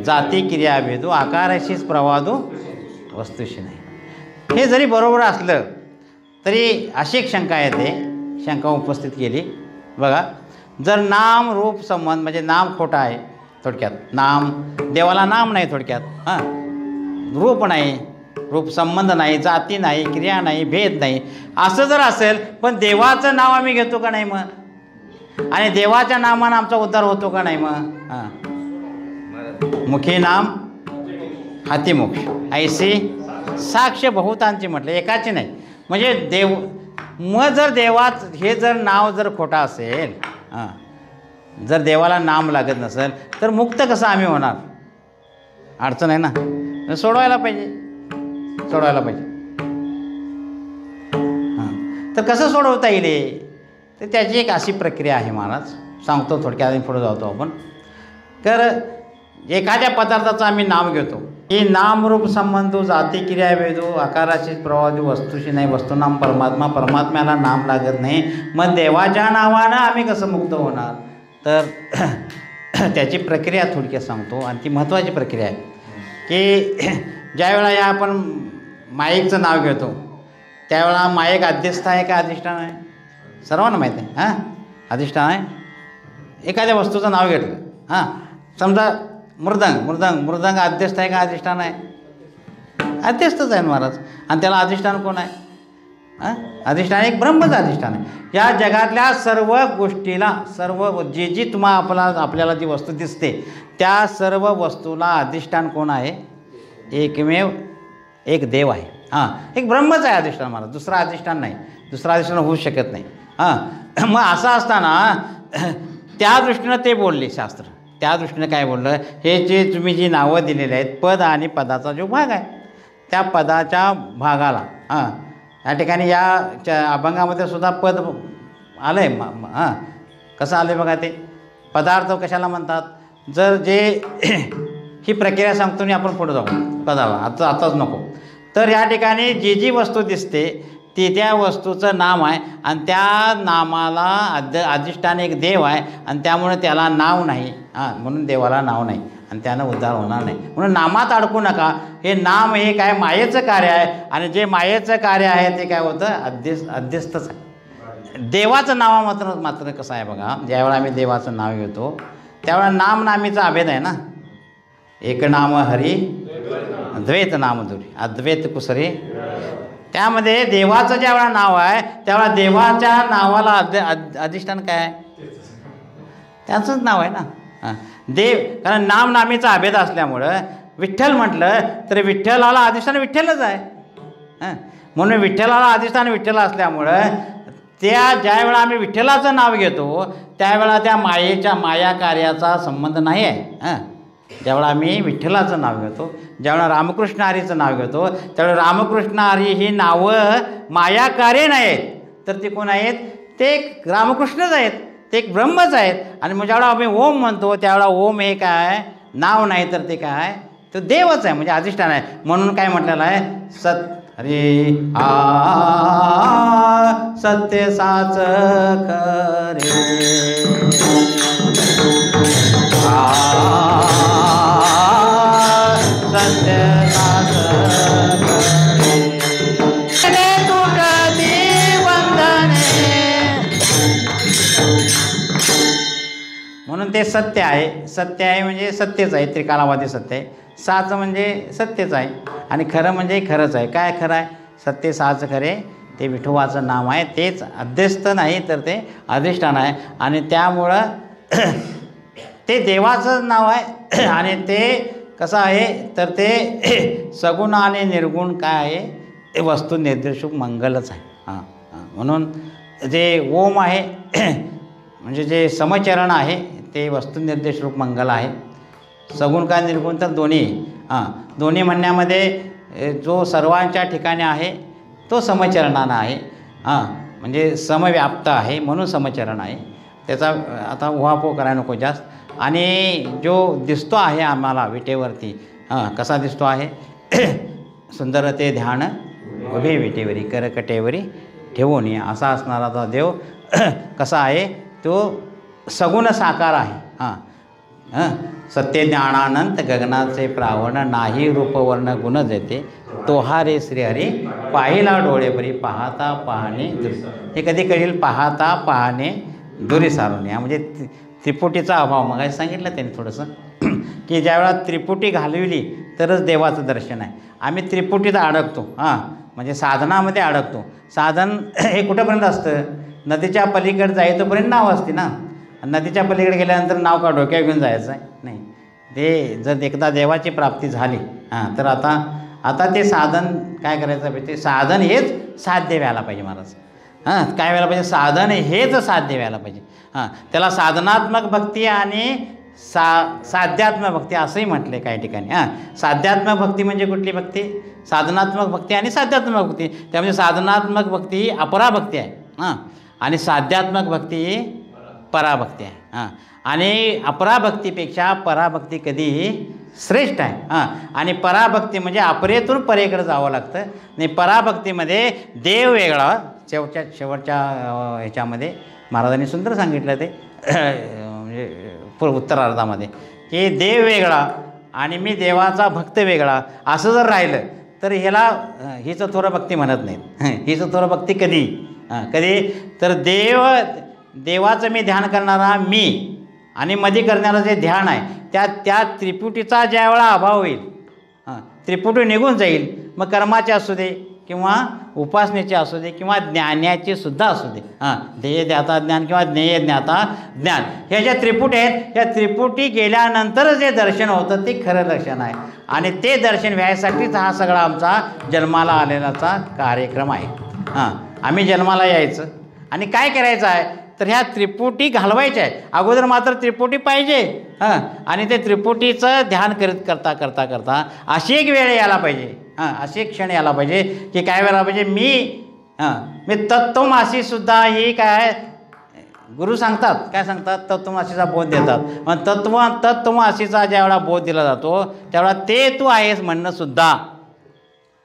जाती क्रिया भेदू आकाराशीच प्रवादू वस्तूशी नाही. हे जरी बरोबर असलं तरी अशी एक शंका येते, शंका उपस्थित केली बघा. जर नाम रूप संबंध म्हणजे नाम खोटा आहे थोडक्यात, नाम देवाला नाम नाही थोडक्यात, रूप नाही, रूप संबंध नाही, जाती नाही, क्रिया नाही, भेद नाही, असं जर असेल पण देवाचं नाव आम्ही घेतो का नाही मग? आणि देवाच्या नामानं आमचा उद्धार होतो का नाही मग? मुखी नाम हाती मोक्ष ऐशी साक्ष बहुतांची म्हटलं, एकाची नाही. म्हणजे देव मग जर देवाच हे जर नाव जर खोटा असेल, जर देवाला नाम लागत नसेल तर मुक्त कसं आम्ही होणार? अडचण आहे ना, सोडवायला पाहिजे, सोडवायला पाहिजे. तर कसं सोडवता येईल? तर त्याची एक अशी प्रक्रिया आहे महाराज, सांगतो थोडक्यात पुढे जातो आपण. तर एखाद्या पदार्थाचं आम्ही नाव घेतो, ही नामरूप संबंधू जाती क्रिया वेदू आकाराशी प्रवादू वस्तूशी नाही, वस्तुनाम परमात्मा, परमात्म्याला नाम लागत नाही. मग देवाच्या नावानं आम्ही कसं मुक्त होणार? तर त्याची प्रक्रिया थोडक्यात सांगतो आणि ती महत्त्वाची प्रक्रिया आहे की ज्यावेळा या आपण माईकचं नाव घेतो त्यावेळा माईक अध्यस्थ आहे का अधिष्ठान आहे? सर्वांना माहीत आहे. अधिष्ठान आहे. एखाद्या वस्तूचं नाव घेतलं, समजा मृदंग अध्यस्थ आहे का अधिष्ठान आहे? अध्यस्थच आहे महाराज. आणि त्याला अधिष्ठान कोण आहे? अधिष्ठान एक ब्रह्मच अधिष्ठान आहे. या जगातल्या सर्व गोष्टीला, सर्व जी आपल्याला जी वस्तू दिसते त्या सर्व वस्तूला अधिष्ठान कोण आहे? एकमेव एक देव आहे. एक ब्रह्मच आहे अधिष्ठान महाराज, दुसरा अधिष्ठान नाही, दुसरा अधिष्ठान होऊ शकत नाही. मग असं असताना त्या दृष्टीनं ते बोलले शास्त्र, त्या दृष्टीनं काय बोललं? हे जे तुम्ही जी नावं दिलेली आहेत, पद आणि पदाचा जो भाग आहे त्या पदाच्या भागाला या ठिकाणी या अभंगामध्ये सुद्धा पद आलं आहे. कसं आलं आहे बघा. ते पदार्थ कशाला म्हणतात? जर जे ही प्रक्रिया सांगतो आणि आपण पुढे जाऊ पदाला, आताच नको. तर या ठिकाणी जी जी वस्तू दिसते ती त्या वस्तूचं नाम आहे आणि त्या नामाला अधिष्ठान एक देव आहे आणि त्यामुळे त्याला नाव नाही, म्हणून देवाला नाव नाही आणि त्यानं उद्धार होणार नाही. म्हणून नामात अडकू नका. हे नाम हे काय मायेचं कार्य आहे आणि जे मायेचं कार्य आहे ते काय होतं? अध्यस्थच आहे. देवाचं नाव मात्र कसं आहे बघा. ज्यावेळा आम्ही देवाचं नाव घेतो त्यावेळा नाम नामीचा अभेद आहे ना. एक नाम हरी द्वैत नाम दुरी अद्वैत कुसरी. त्यामध्ये देवाचं ज्यावेळा नाव आहे त्यावेळा देवाच्या नावाला अधिष्ठान काय आहे? त्याचंच नाव आहे ना देव. कारण नाम नामीचा अभेद असल्यामुळं विठ्ठल म्हटलं तर विठ्ठलाला अधिष्ठान विठ्ठलच आहे. म्हणून विठ्ठलाला अधिष्ठान विठ्ठल असल्यामुळं त्या ज्यावेळा आम्ही विठ्ठलाचं नाव घेतो त्यावेळा त्या माया कार्याचा संबंध नाही आहे. ज्यावेळा आम्ही विठ्ठलाचं नाव घेतो, ज्यावेळा रामकृष्ण हरीचं नाव घेतो त्यावेळेला रामकृष्ण हरी ही नावं माया कार्य नाही आहेत, तर ते कोण आहेत? ते एक रामकृष्णच आहेत, ते एक ब्रह्मच आहेत. आणि मग ज्यावेळा आम्ही ओम म्हणतो त्यावेळा ओम हे काय? नाव नाही तर ते काय आहे, तो देवच आहे, म्हणजे अधिष्ठान आहे. म्हणून काय म्हटलेलं आहे, अरे सत्य साच खरे, सत्य साच खरे, तुटती बंधने. म्हणून ते सत्य आहे. सत्य आहे म्हणजे सत्यच आहे, त्रिकालावादी सत्य आहे. साच म्हणजे सत्यच आहे आणि खरं म्हणजे खरंच आहे. काय खरं आहे? सत्य साच खरे, ते विठोबाचं नाव आहे. तेच अध्यस्त नाही तर ते अधिष्ठान आहे आणि त्यामुळं ते देवाचं नाव आहे. आणि ते कसं आहे तर ते सगुण आणि निर्गुण काय आहे, ते वस्तू निर्देशक मंगलच आहे. म्हणून जे ओम आहे म्हणजे जे समचरण आहे ते वस्तुनिर्देश रूप मंगल आहे. सगुण का निर्गुण तर दोन्ही. दोन्ही म्हणण्यामध्ये जो सर्वांच्या ठिकाणी आहे तो समचरणानं आहे. म्हणजे समव्याप्त आहे म्हणून समचरण आहे. त्याचा आता उहापोह करायला नको जास्त. आणि जो दिसतो आहे आम्हाला विटेवरती, कसा दिसतो आहे, सुंदर ते ध्यान उभे विटेवरी करकटेवरी ठेवून असा असणारा तो देव कसा आहे, तो सगुण साकार आहे. सत्य ज्ञानानंत गगनाचे प्रावण, नाही रूपवर्ण गुण जेते, तोहा रे श्रीहरी पाहिला डोळेभरी, पाहता पाहणे दुरी. हे कधी कळेल, पाहता पाहणे दुरी सारून. म्हणजे त्रिपुटीचा अभाव मग सांगितलं त्यांनी थोडंसं की ज्यावेळा त्रिपुटी घालविली तरच देवाचं दर्शन आहे. आम्ही त्रिपुटीत अडकतो, म्हणजे साधनामध्ये अडकतो. साधन हे कुठंपर्यंत असतं, नदीच्या पलीकडे जायतोपर्यंत नाव असते ना. नदीच्या पलीकडे गेल्यानंतर नाव का डोक्यावर घेऊन जायचं आहे नाही. ते जर एकदा देवाची प्राप्ती झाली तर आता ते साधन काय करायचं पाहिजे, ते साधन हेच साध्य व्हायला पाहिजे महाराज. काय व्हायला पाहिजे, साधन हेच साध्य व्हायला पाहिजे. त्याला साधनात्मक भक्ती आणि साध्यात्मक भक्ती असंही म्हटलं आहे काही ठिकाणी. साध्यात्मक भक्ती म्हणजे कुठली भक्ती, साधनात्मक भक्ती आणि साध्यात्मक भक्ती. त्यामध्ये साधनात्मक भक्ती ही अपराभक्ती आहे आणि साध्यात्मक भक्ती ही पराभक्ती आहे. आणि अपराभक्तीपेक्षा पराभक्ती कधीही श्रेष्ठ आहे. आणि पराभक्ती म्हणजे अपरेतून परेकडे जावं लागतं. आणि पराभक्तीमध्ये देव वेगळा. शेवटच्या ह्याच्यामध्ये महाराजांनी सुंदर सांगितलं ते म्हणजे उत्तरार्धामध्ये की देव वेगळा आणि मी देवाचा भक्त वेगळा असं जर राहिलं तर ह्याला हीच थोरं भक्ती म्हणत नाहीत. हीच थोरं भक्ती कधी तर देवाचं मी ध्यान करणारा मी आणि मध्ये करणारं जे ध्यान आहे त्या त्रिपुटीचा ज्या वेळा अभाव होईल, त्रिपुटी निघून जाईल, मग कर्माचे असू दे किंवा उपासनेचे असू दे किंवा ज्ञानाचे सुद्धा असू दे, ध्येय ज्ञाता ज्ञान किंवा ज्ञेय ज्ञाता ज्ञान, ह्या ज्या त्रिपुटी आहेत या त्रिपुटी गेल्यानंतर जे दर्शन होतं ते खरं दर्शन आहे. आणि ते दर्शन व्हायसाठीच हा सगळा आमचा जन्माला आलेलाचा कार्यक्रम आहे. आम्ही जन्माला यायचं आणि काय करायचं आहे तर ह्या त्रिपुटी घालवायच्या आहे. अगोदर मात्र त्रिपुटी पाहिजे. आणि ते त्रिपुटीचं ध्यान करता करता करता अशी एक वेळ यायला पाहिजे, अशी एक क्षण यायला पाहिजे की काय वेळाला पाहिजे मी तत्त्वमासीसुद्धा ही काय गुरु सांगतात, काय सांगतात, तत्त्वमासीचा बोध देतात. मग तत्त्वमासीचा ज्यावेळा बोध दिला जातो त्यावेळा ते तू आहेस म्हणणं सुद्धा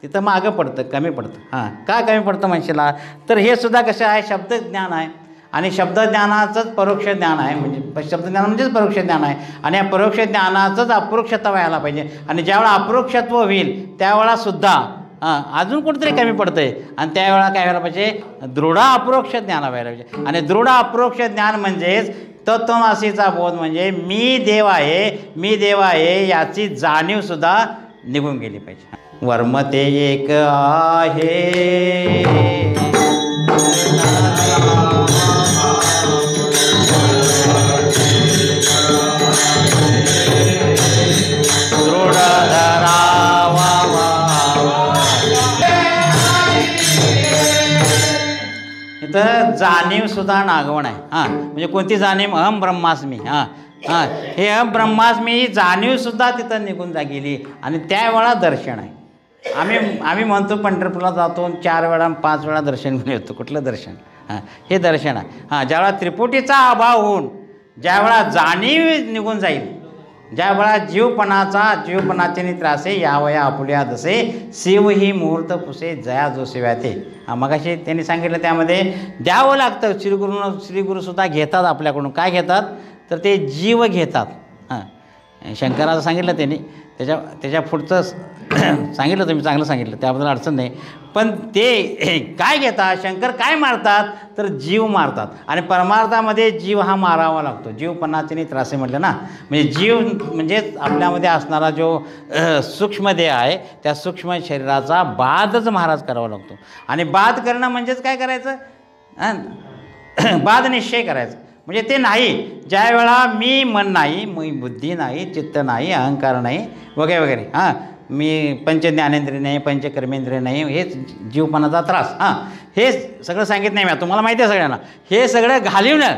तिथं मागं पडतं, कमी पडतं. का कमी पडतं म्हणशीला तर हे सुद्धा कसं आहे, शब्दज्ञान आहे आणि शब्दज्ञानाचंच परोक्ष ज्ञान आहे. म्हणजे शब्दज्ञान म्हणजेच परोक्ष ज्ञान आहे आणि या परोक्ष ज्ञानाचंच अप्रोक्षता व्हायला पाहिजे. आणि ज्यावेळा अप्रोक्षत्व होईल त्यावेळासुद्धा अजून कुठेतरी कमी पडतं आहे आणि त्यावेळेला काय व्हायला पाहिजे, दृढ अप्रोक्ष ज्ञान व्हायला पाहिजे. आणि दृढ अप्रोक्ष ज्ञान म्हणजेच तत्त्वमासीचा बोध, म्हणजे मी देव आहे याची जाणीवसुद्धा निघून गेली पाहिजे. वर्म ते एक आहे दृढ धरावा. इथं जाणीवसुद्धा नागवण आहे. म्हणजे कोणती जाणीव, अहम ब्रह्मास्मी. हे अहम ब्रह्मास्मी ही जाणीवसुद्धा तिथं निघून गेली आणि त्यावेळा दर्शन आहे. आम्ही म्हणतो पंढरपूरला जातो 4 वेळा 5 वेळा दर्शन घेऊन येतो. कुठलं दर्शन, हे दर्शन आहे. ज्यावेळा त्रिपुटीचा अभाव होऊन ज्यावेळा जाणीव निघून जाईल ज्या वेळा जीवपणाचे त्रासे यावया आपुल्या जसे शिव ही मुहूर्त पुसे जया जो शिव्याते. मगाशी त्यांनी सांगितलं त्यामध्ये द्यावं लागतं. श्रीगुरूसुद्धा घेतात आपल्याकडून. काय घेतात तर ते जीव घेतात. शंकराचं सांगितलं त्यांनी, त्याच्या पुढचं सांगितलं तुम्ही, चांगलं सांगितलं, त्याबद्दल अडचण नाही. पण ते काय घेतात, शंकर काय मारतात तर जीव मारतात. आणि परमार्थामध्ये जीव हा मारावा लागतो. जीवपणाचे त्रासे म्हटलं ना, म्हणजे जीव म्हणजेच आपल्यामध्ये असणारा जो सूक्ष्मदेह आहे त्या सूक्ष्म शरीराचा बादच महाराज करावा लागतो. आणि बाद करणं म्हणजेच काय करायचं, बाद निश्चय करायचं. म्हणजे ते नाही, ज्या वेळा मी मन नाही, मी बुद्धी नाही, चित्त नाही, अहंकार नाही वगैरे वगैरे, मी पंचज्ञानेंद्रिय नाही, पंचकर्मेंद्रिय नाही, हेच जीवपणाचा त्रास, हे सगळं सांगितलं नाही मी, तुम्हाला माहिती आहे सगळ्यांना. हे सगळं घालिवणं,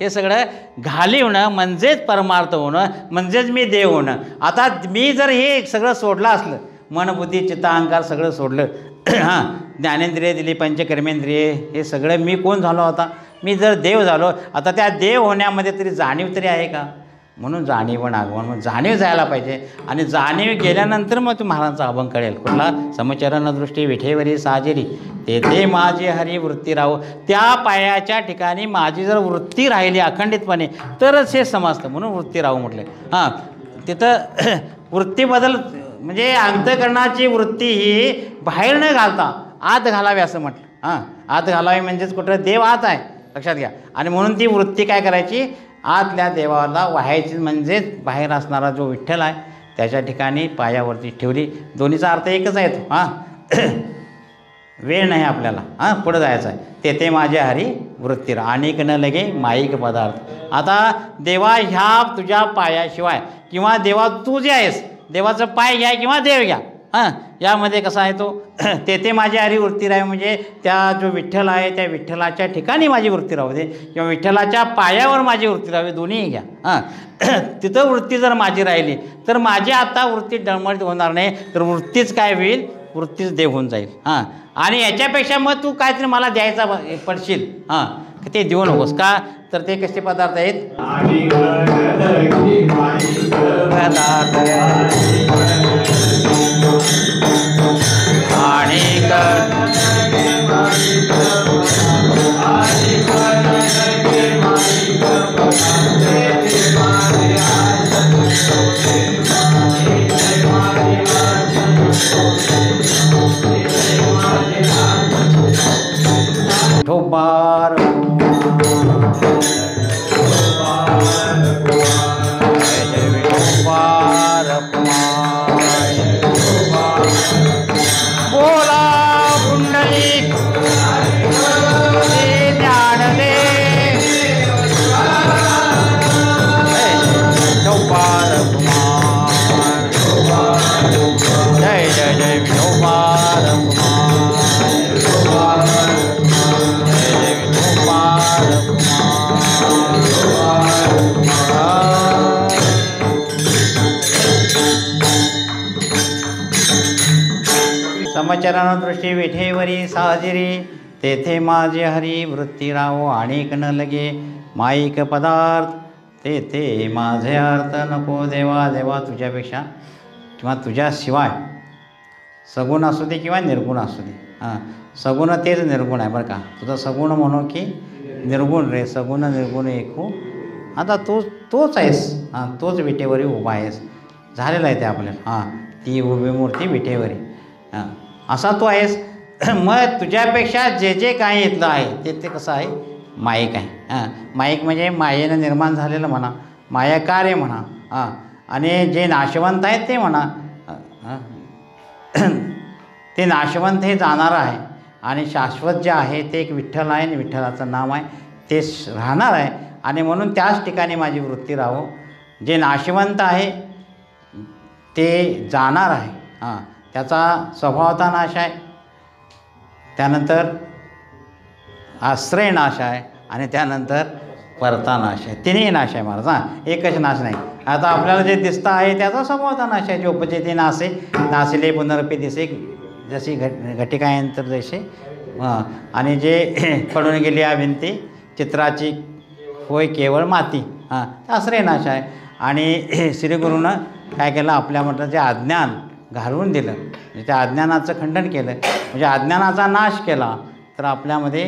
हे सगळं घालिवणं म्हणजेच परमार्थ होणं, म्हणजेच मी देव होणं. आता मी जर हे सगळं सोडलं असलं, मन बुद्धी चित्त अहंकार सगळं सोडलं, ज्ञानेंद्रिय दिली, पंचकर्मेंद्रिय, हे सगळं मी कोण झालो आता, मी जर देव झालो. आता त्या देव होण्यामध्ये तरी जाणीव तरी आहे का, म्हणून जाणीव आगमन, मग जाणीव जायला पाहिजे. आणि जाणीव गेल्यानंतर मग तू महाराजांचा अभंग कळेल. कुठला, समचरण दृष्टी विठेवरी साजेरी तेथे माझी हरी वृत्ती राहो. त्या पायाच्या ठिकाणी माझी जर वृत्ती राहिली अखंडितपणे तरच हे समजतं, म्हणून वृत्ती राहो म्हटलं. तिथं वृत्तीबद्दल म्हणजे अंतःकरणाची वृत्ती ही बाहेर न घालता आत घालावी असं म्हटलं. आत घालावी म्हणजेच कुठं देव आत आहे, लक्षात घ्या. आणि म्हणून ती वृत्ती काय करायची, आतल्या देवाला वाहायची, म्हणजेच बाहेर असणारा जो विठ्ठल आहे त्याच्या ठिकाणी पायावरती ठेवली. दोन्हीचा अर्थ एकच आहे तो. वेळ नाही आपल्याला, पुढं जायचं आहे. तेथे माझ्या हरी वृत्तीर अनेक न लगे माईक पदार्थ. आता देवा ह्या तुझ्या पायाशिवाय, किंवा देवा तू जे आहेस, देवाचं पाय घ्या किंवा देव घ्या, यामध्ये कसा आहे तो, तेथे माझी हरी वृत्ती राहावी, म्हणजे त्या जो विठ्ठल आहे त्या विठ्ठलाच्या ठिकाणी माझी वृत्ती राहू दे, किंवा विठ्ठलाच्या पायावर माझी वृत्ती राहावी, दोन्हीही घ्या. तिथं वृत्ती जर माझी राहिली तर माझी आता वृत्ती डळमळीत होणार नाही, तर वृत्तीच काय होईल, वृत्तीच देव होऊन जाईल. आणि याच्यापेक्षा मग तू काहीतरी मला द्यायचा पडशील, ते देऊ नकोस. का तर ते कसे पदार्थ आहेत, ठोबार बोला पुंडलिक ज्ञान दे, ठोबार जय जय जय ठोबार समचरण दृष्टी विठेवरी साजिरी तेथे माझे हरी वृत्ती राहो अनेक न लगे माईक पदार्थ तेथे माझे अर्थ नको देवा. देवा तुझ्यापेक्षा किंवा तुझ्याशिवाय सगुण असू दे किंवा निर्गुण असू दे, सगुण तेच निर्गुण आहे बरं का. तुझं सगुण म्हणू की निर्गुण रे, सगुण निर्गुण एकू. आता तोच आहेस, तोच विटेवरी उभा आहेस, झालेलं आहे ते आपल्याला. ती उभी मूर्ती विटेवरी, असा तो आहेस. मग तुझ्यापेक्षा जे जे काही इथलं आहे ते कसं आहे, माईक आहे. माईक म्हणजे मायेनं निर्माण झालेलं म्हणा, माया कार्य म्हणा, आणि जे नाशवंत आहेत ते म्हणा, ते नाशवंत हे जाणारं आहे. आणि शाश्वत जे आहे ते एक विठ्ठल आहे, आणि विठ्ठलाचं नाव आहे ते राहणार आहे. आणि म्हणून त्याच ठिकाणी माझी वृत्ती राहो. जे नाशवंत आहे ते जाणार आहे, त्याचा स्वभावता नाश आहे, त्यानंतर आश्रय नाश आहे, आणि त्यानंतर परता नाश आहे. तिन्ही नाश आहे महाराज, एकच नाश नाही. आता आपल्याला जे दिसतं आहे त्याचा स्वभावता नाश आहे. जे उपजेते नासे नासिले पुनरपी दिसे, जशी घटिकायंतर जैसे, आणि जे पडून गेली भिंती चित्राची होय केवळ माती, आश्रय नाश आहे. आणि श्रीगुरूनं काय केलं, आपल्या म्हटलं जे अज्ञान घालवून दिलं, म्हणजे त्या अज्ञानाचं खंडन केलं, म्हणजे अज्ञानाचा नाश केला तर आपल्यामध्ये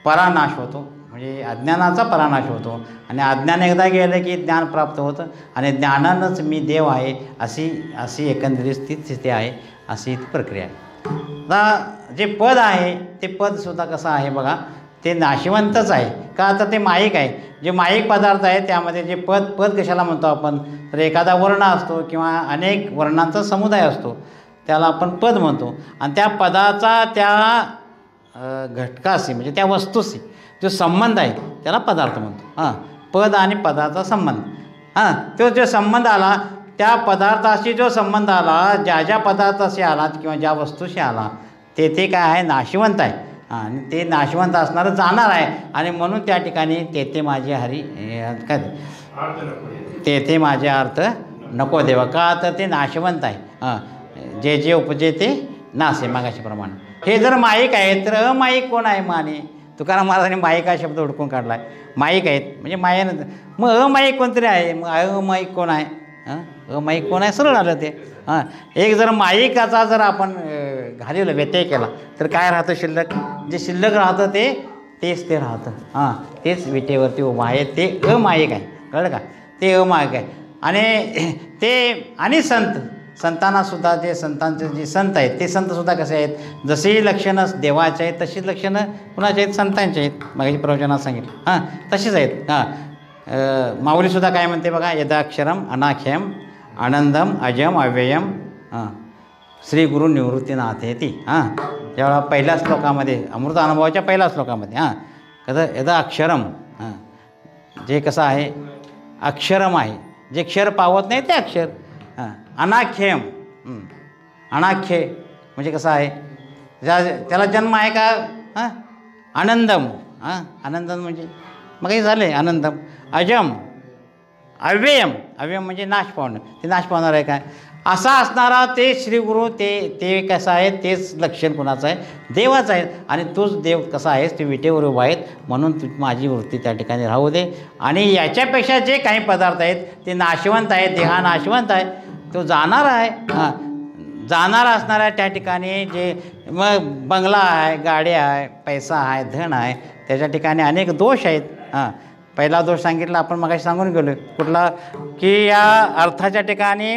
परानाश होतो, म्हणजे अज्ञानाचा परानाश होतो. आणि अज्ञान एकदा गेलं की ज्ञान प्राप्त होतं आणि ज्ञानानंच मी देव आहे अशी एकंदरीत स्थिती आहे, अशी ती प्रक्रिया आहे. आता जे पद आहे ते पदसुद्धा कसं आहे बघा, ते नाशिवंतच आहे का, तर ते माईक आहे. जे माईक पदार्थ आहे त्यामध्ये जे पद कशाला म्हणतो आपण, तर एखादा वर्ण असतो किंवा अनेक वर्णांचा समुदाय असतो, त्याला आपण पद म्हणतो. आणि त्या पदाचा त्या घटकाशी म्हणजे त्या वस्तूशी जो संबंध आहे त्याला पदार्थ म्हणतो. पद आणि पदाचा संबंध, तो जो संबंध आला, त्या पदार्थाशी जो संबंध आला, ज्या पदार्थाशी आला किंवा ज्या वस्तूशी आला, ते काय आहे, नाशिवंत आहे. आणि ते नाशवंत असणारं जाणार आहे. आणि म्हणून त्या ठिकाणी तेथे माझे हरी काय तेथे माझे अर्थ नको देवा, का तर ते नाशवंत आहे. जे जे उपजे ते नासे, मागाशीप्रमाणे. हे जर माईक आहे तर अमाईक कोण आहे माने, तुकाराम महाराजांनी माईक हा शब्द हुडकून काढला आहे. माईक आहेत म्हणजे मायानं, मग अमाईक कोणतरी आहे, मग अमाईक कोण आहे, अमाईक कोण आहे, सरळ आलं ते. एक जर माईकाचा जर आपण घालवलं, व्यत्यय केला तर काय राहतं, शिल्लक. जे शिल्लक राहतं तेच ते राहतं. तेच विटेवरती उभं आहे, ते अमाईक आहे. कळलं का, ते अमाईक आहे. आणि संतांनासुद्धा जे संतांचे जे संत आहेत ते संतसुद्धा कसे आहेत, जशी लक्षणं देवाचे आहेत तशीच लक्षणं कुणाचे आहेत, संतांचे आहेत. मागाशी प्रवचनात सांगितलं तशीच आहेत. माऊलीसुद्धा काय म्हणते बघा, यदाक्षरम अनाख्यम आनंदम अजम अव्ययम श्री गुरु निवृत्तीनाथेती. जेव्हा पहिल्या श्लोकामध्ये, अमृत अनुभवाच्या पहिल्या श्लोकामध्ये कसं यदा अक्षरम, जे कसं आहे अक्षरम आहे, जे क्षर पावत नाही ते अक्षर. अनाख्यम, अनाख्य म्हणजे कसं आहे, त्याला जन्म आहे का. आनंदम, आनंदम म्हणजे मग हे झाले आनंदम. अजम, अव्ययम, अव्ययम म्हणजे नाश पावणं, ते नाश पावणार आहे काय, असा असणारा ते श्रीगुरू, ते कसं आहे, तेच लक्षण कुणाचं आहे, देवाचं आहे. आणि तोच देव कसा आहेस, ते विटेवर उभा आहेत, म्हणून माझी वृत्ती त्या ठिकाणी राहू दे. आणि याच्यापेक्षा जे काही पदार्थ आहेत ते नाशवंत आहेत, देहा नाशवंत आहे, तो जाणार आहे. जाणार असणाऱ्या त्या ठिकाणी जे मग बंगला आहे, गाड्या आहे, पैसा आहे, धन आहे, त्याच्या ठिकाणी अनेक दोष आहेत. पहिला दोष सांगितला आपण मगाशी सांगून गेलो कुठला, की या अर्थाच्या ठिकाणी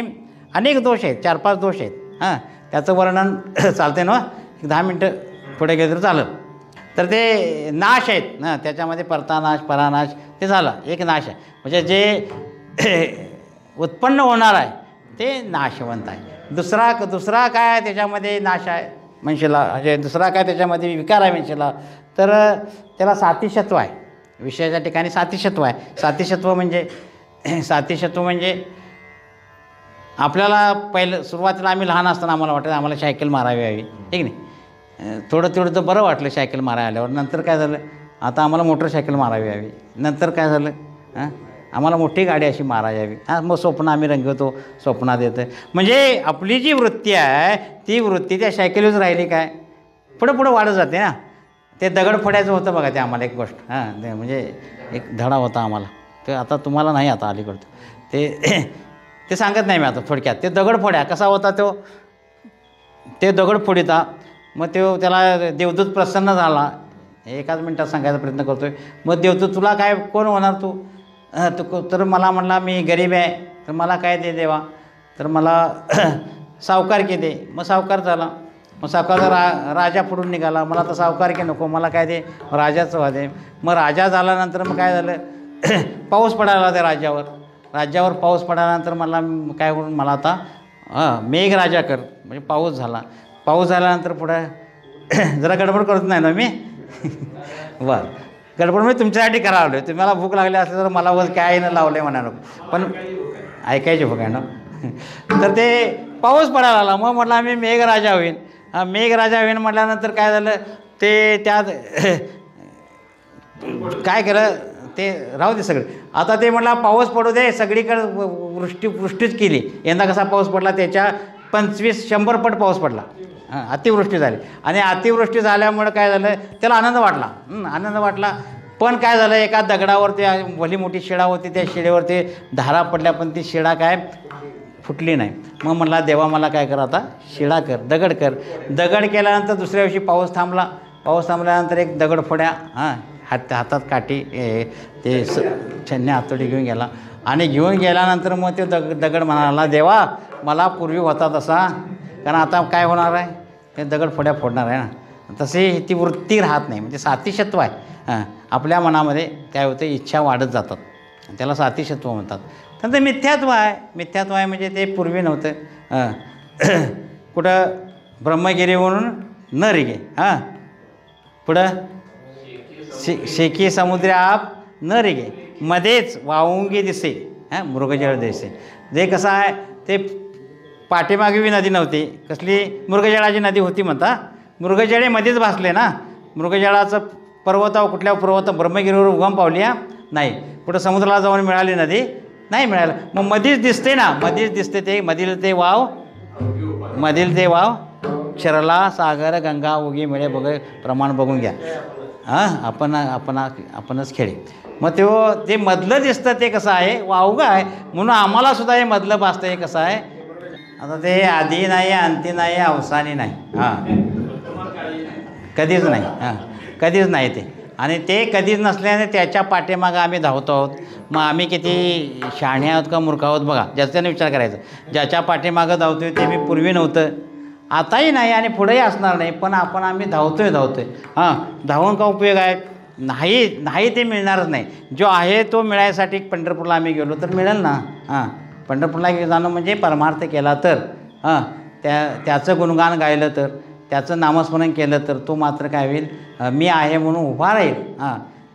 अनेक दोष आहेत, 4-5 दोष आहेत. त्याचं वर्णन चालते ना, 10 मिनटं पुढे गेलं तर चालं. तर ते नाश आहेत त्याच्यामध्ये, परतानाश परानाश ते झाला एक नाश आहे. म्हणजे जे उत्पन्न होणार आहे ते नाशवंत आहे. दुसरा काय त्याच्यामध्ये नाश आहे मनुष्याला, म्हणजे दुसरा काय त्याच्यामध्ये विकार आहे मनुष्याला, तर त्याला सातिशत्व आहे. विषयाच्या ठिकाणी सातिशत्व आहे. सातिशत्व म्हणजे आपल्याला पहिलं सुरुवातीला आम्ही लहान असताना आम्हाला वाटतं आम्हाला सायकल मारावी हवी, ठीक नाही. थोडं तर बरं वाटलं सायकल मारायला आल्यावर. नंतर काय झालं, आता आम्हाला मोटरसायकल मारावी हवी. नंतर काय झालं, आम्हाला मोठी गाडी अशी मारावी हवी. मग स्वप्न आम्ही रंगवतो, स्वप्नात येतं. म्हणजे आपली जी वृत्ती आहे ती वृत्ती त्या सायकलीवर राहिली काय, पुढं वाढत जाते ना. ते दगड फोडायचं होतं बघा, ते आम्हाला एक गोष्ट म्हणजे एक धडा होता आम्हाला, ते आता तुम्हाला नाही आता अलीकडचं ते सांगत नाही मी आता थोडक्यात. ते दगड फोड्या कसा होता ते दगड फोडिता. मग त्याला देवदूत प्रसन्न झाला, एकाच मिनटात सांगायचा प्रयत्न करतो आहे. मग देवदूत तुला काय कोण होणार तू, तर मला म्हणला मी गरीब आहे, तर मला काय दे देवा, तर मला सावकारकी दे. मग सावकार झाला. मग सावकारचा राजा पुढून निघाला, मला तर सावकारकी नको, मला काय दे, राजाचं वादे. मग राजा झाल्यानंतर मग काय झालं, पाऊस पडायला त्या राज्यावर पाऊस पडल्यानंतर मला काय करून, मला आता मेघराजा कर, म्हणजे पाऊस झाला. पाऊस झाल्यानंतर पुढे जरा गडबड करत नाही ना मी बरं, गडबड मी तुमच्यासाठी करायला आलो आहे. तुम्हाला भूक लागली असली तर मला वर काय न लावलं आहे म्हणा नको, पण ऐकायची भूक आहे ना. तर ते पाऊस पडायला आला. मग म्हटलं आम्ही मेघराजा होईन. मेघराजा होईन म्हटल्यानंतर काय झालं, ते त्यात काय केलं, ते राहू दे सगळं. आता ते म्हटलं पाऊस पडू दे, सगळीकडे वृष्टीच केली. यंदा कसा पाऊस पडला, त्याच्या 25-100 पट पाऊस पडला. अतिवृष्टी झाली. आणि अतिवृष्टी झाल्यामुळं काय झालं, त्याला आनंद वाटला. पण काय झालं, एका दगडावरती भली मोठी शिळा होती, त्या शिळेवरती धारा पडल्या, पण ती शिळा काय फुटली नाही. मग म्हणला देवा मला काय कर, आता शिळा कर, दगड कर. दगड केल्यानंतर दुसऱ्या दिवशी पाऊस थांबला. पाऊस थांबल्यानंतर एक दगड फोड्या, हातात काठी ते छन्ने हातोडी घेऊन गेला. आणि घेऊन गेल्यानंतर मग ते दगड म्हणाला देवा मला पूर्वी होता तसा, कारण आता काय होणार आहे, ते दगड फोडणार आहे ना. तसे ती वृत्ती राहत नाही, म्हणजे सातिशत्व आहे. आपल्या मनामध्ये काय होतं, इच्छा वाढत जातात, त्याला सातिशत्व म्हणतात. तर मिथ्यात्व आहे. मिथ्यात्व आहे म्हणजे ते पूर्वी नव्हतं. कुठं ब्रह्मगिरीवरून न रिगे, पुढं शेकी समुद्र आप न रिगे, मध्येच वाहुंगी दिसे, मृगजळ दिसे. जे कसं आहे ते पाठीमागे नदी नव्हती, कसली मृगजळाची नदी होती म्हणता. मृगजळे मध्येच भासले ना. मृगजळाचं पर्वतावर, कुठल्या पर्वत ब्रह्मगिरीवर उगम पावली नाही. कुठं समुद्राला जाऊन मिळाली नदी नाही मिळालं. मग मधीच दिसते ना, मधीच दिसते ते मधील ते वाव क्षरला सागर गंगा उगी मिळे बघ प्रमाण बघून घ्या. आपणच खेळे. मग ते मधलं दिसतं ते कसं आहे, वावगं आहे. म्हणून आम्हाला सुद्धा हे मधलं भासतं हे कसं आहे, आता ते आधी नाही, अंती नाही, अवसानी नाही, कधीच नाही, कधीच नाही ते. आणि ते कधीच नसल्याने त्याच्या पाठीमागं आम्ही धावतो आहोत. मग आम्ही किती शहाणे आहोत का मूर्ख आहोत बघा. ज्याच्याने विचार करायचा, ज्याच्या पाठीमागं धावतोय ते मी पूर्वी नव्हतं, आताही नाही आणि पुढेही असणार नाही, पण आम्ही धावतोय. धावून का उपयोग आहे, नाही ते मिळणारच नाही. जो आहे तो मिळायसाठी पंढरपूरला आम्ही गेलो तर मिळेल ना. पंढरपूरला जाणं म्हणजे परमार्थ केला तर, त्याचं गुणगान गायलं तर, त्याचं नामस्मरण केलं तर तो मात्र काय होईल, मी आहे म्हणून उभा राहील.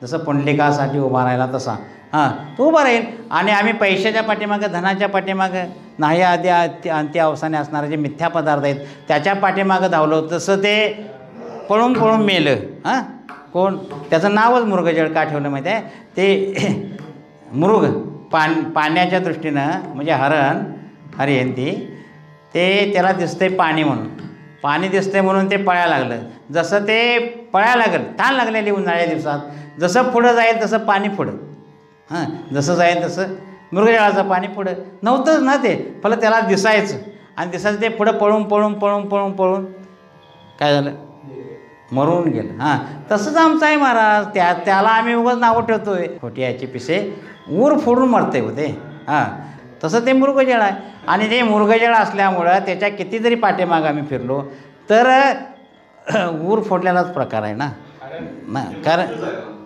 जसं पुंडलिकासाठी उभा राहिला तसा तो उभा राहील. आणि आम्ही पैशाच्या पाठीमागं, धनाच्या पाठीमागं, नाही आधी अंती अवसाने असणारे जे मिथ्या पदार्थ आहेत त्याच्या पाठीमागं धावलो, तसं ते पळून मेलं. कोण, त्याचं नावच मृगजळ का ठेवलं माहिती आहे, ते मृग पाण्याच्या दृष्टीनं, म्हणजे हरिण ते त्याला दिसतंय पाणी म्हणून, पाणी दिसतंय म्हणून ते पळायला लागलं. जसं ते पळायला लागलं, ताण लागलेली उन्हाळ्या दिवसात, जसं पुढं जाईल तसं पाणी पुढं, जसं जाईल तसं मृगजळाचं पाणी पुढं नव्हतंच ना ते, फक्त त्याला दिसायचं. आणि दिसायचं ते पुढं पळून काय झालं, मरून गेलं. तसंच आमचं आहे महाराज. त्याला आम्ही उगाच नावं ठेवतोय, खोटी याची पिसे ऊर फोडून मरते होते. तसं ते मृगजळ आहे. आणि ते मृगजळ असल्यामुळं त्याच्या किती जरी पाठीमागं आम्ही फिरलो तर ऊर फोडलेलाच प्रकार आहे ना. कारण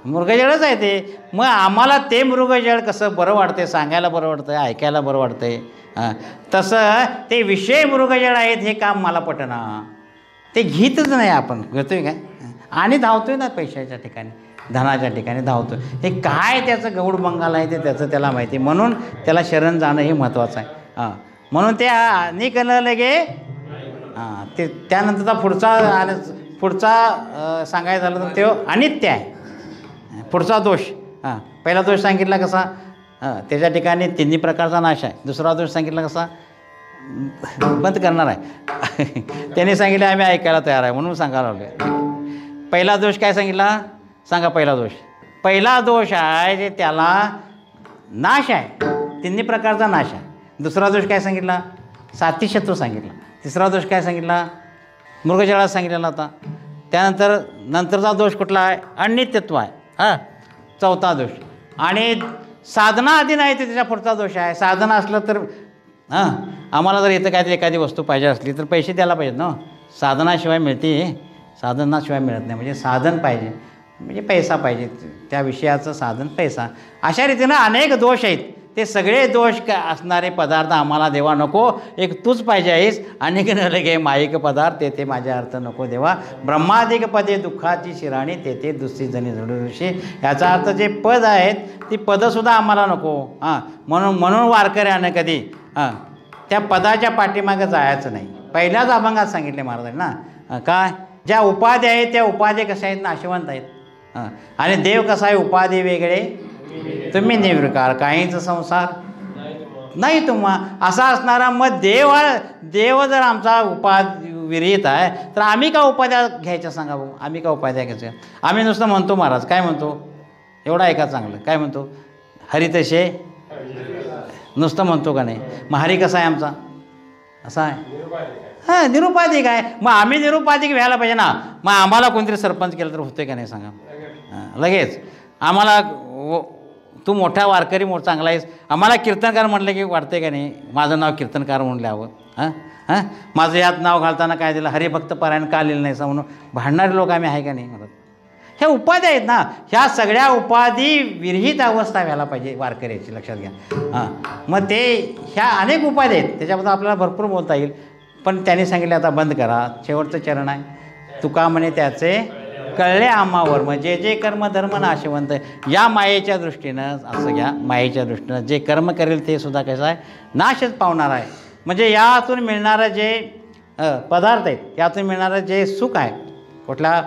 मृगजळच आहे ते. मग आम्हाला ते मृगजळ कसं बरं वाटते, सांगायला बरं वाटतं, ऐकायला बरं वाटतंय, तसं ते विषय मृगजळ आहेत हे काम मला पटना. ते घेतच नाही, आपण घेतोय काय आणि धावतोय ना पैशाच्या ठिकाणी, धनाच्या ठिकाणी धावतोय. हे काय त्याचं गौड बंगाल आहे ते त्याला माहिती. म्हणून त्याला शरण जाणं हे महत्त्वाचं आहे. म्हणून ते निकलं लगे. ते त्यानंतरचा पुढचा सांगायचं झालं तर तो अनित्य आहे. पुढचा दोष, पहिला दोष सांगितला कसा, त्याच्या ठिकाणी तिन्ही प्रकारचा नाश आहे. दुसरा दोष सांगितला कसा, बंद करणार आहे. त्याने सांगितलं आम्ही ऐकायला तयार आहे म्हणून सांगायला लागलो. पहिला दोष काय सांगितला सांगा. पहिला दोष आहे जे त्याला नाश आहे, तिन्ही प्रकारचा नाश आहे. दुसरा दोष काय सांगितला, सातिशत्व सांगितला. तिसरा दोष काय सांगितला, मृगजळात सांगितलेला होता. नंतरचा दोष कुठला आहे, अनित्यत्व आहे. चौथा दोष. आणि साधना आधी नाही ते त्याच्या पुढचा दोष आहे. साधना असलं तर आम्हाला जर इथं काहीतरी एखादी वस्तू पाहिजे असली तर पैसे द्यायला पाहिजेत ना. साधनाशिवाय मिळते, साधनाशिवाय मिळत नाही. म्हणजे साधन पाहिजे, म्हणजे पैसा पाहिजे, त्या विषयाचं साधन पैसा. अशा रीतीनं अनेक दोष आहेत. ते सगळे दोष असणारे पदार्थ आम्हाला देवा नको. एक तूच पाहिजे आहेस. अनेक न लगे माईक पदार्थ तेथे माझ्या अर्थ नको देवा. ब्रह्मादिक पदे दुःखाची शिराणी तेथे दुसरी जणी झडूशी. याचा अर्थ जे पद आहेत ती पदंसुद्धा आम्हाला नको. म्हणून वारकऱ्यानं कधी त्या पदाच्या पाठीमागं जायचं नाही. पहिल्याच अभंगात सांगितले महाराजांनी ना, काय ज्या उपाधी आहेत त्या उपाधी कशा आहेत, नाशवंत आहेत. आणि देव कसा आहे, उपाधी वेगळे तुम्ही निर्विकार, काहीच संसार नाही तुम्हा असा असणारा. मग देव जर आमचा विरहित आहे तर आम्ही का उपाध्या घ्यायच्या सांगा भाऊ. आम्ही का उपाध्या घ्यायच्या. आम्ही नुसतं म्हणतो महाराज, काय म्हणतो, एवढा ऐका चांगलं. काय म्हणतो? हरी तसे नुसतं म्हणतो का नाही? मग हरी कसा आहे आमचा? असा आहे हां, निरुपाधिक आहे. मग आम्ही निरुपाधिक व्हायला पाहिजे ना. मग आम्हाला कोणतरी सरपंच केलं तर होतंय का नाही सांगा? लगेच आम्हाला तू मोठा वारकरी चांगला आहेस, आम्हाला कीर्तनकार म्हटलं की वाटतंय का नाही? माझं नाव कीर्तनकार म्हणल्यावर हां हां, माझं यात नाव घालताना काय दिलं? हरिभक्त पारायण का लिहिलं नाही म्हणून भांडणारे लोक आम्ही आहे का नाही म्हणत. ह्या उपाधी आहेत ना, ह्या सगळ्या उपाधी विरहित अवस्था व्हायला पाहिजे वारकऱ्याची, लक्षात घ्या. हां, मग ते ह्या अनेक उपाधी आहेत, त्याच्याबद्दल आपल्याला भरपूर बोलता येईल. पण त्यांनी सांगितले आता बंद करा. शेवटचं चरण आहे, तुका म्हणे त्याचे कळले आम्हावर. म्हणजे जे कर्म धर्म नाशवंत, या मायेच्या दृष्टीनं असं घ्या, मायेच्या दृष्टीनं जे कर्म करेल ते सुद्धा कसं आहे? नाशच पावणार आहे. म्हणजे यातून मिळणारं जे पदार्थ आहेत, यातून मिळणारं जे सुख आहे कुठल्या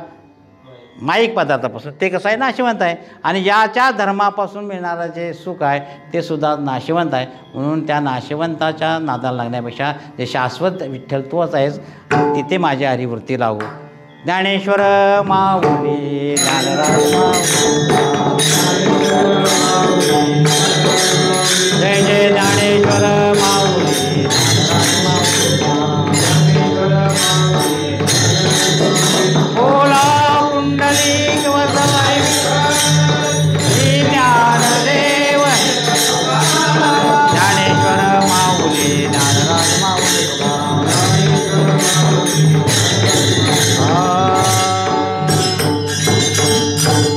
माईक पदार्थापासून, ते कसं आहे? नाशवंत आहे. आणि याच्या धर्मापासून मिळणारं जे सुख आहे ते सुद्धा नाशवंत आहे. म्हणून त्या नाशवंताच्या नादाला लागण्यापेक्षा जे शाश्वत विठ्ठल तूच आहेस, तिथे माझी हरिवृत्ती लागू. ज्ञानेश्वर माऊली ज्ञानराज जय जय ज्ञानेश्वर माऊली बोला कुंडलिक वसवाई श्री ज्ञानदेव ज्ञानेश्वर माऊली ज्ञानराज माऊली.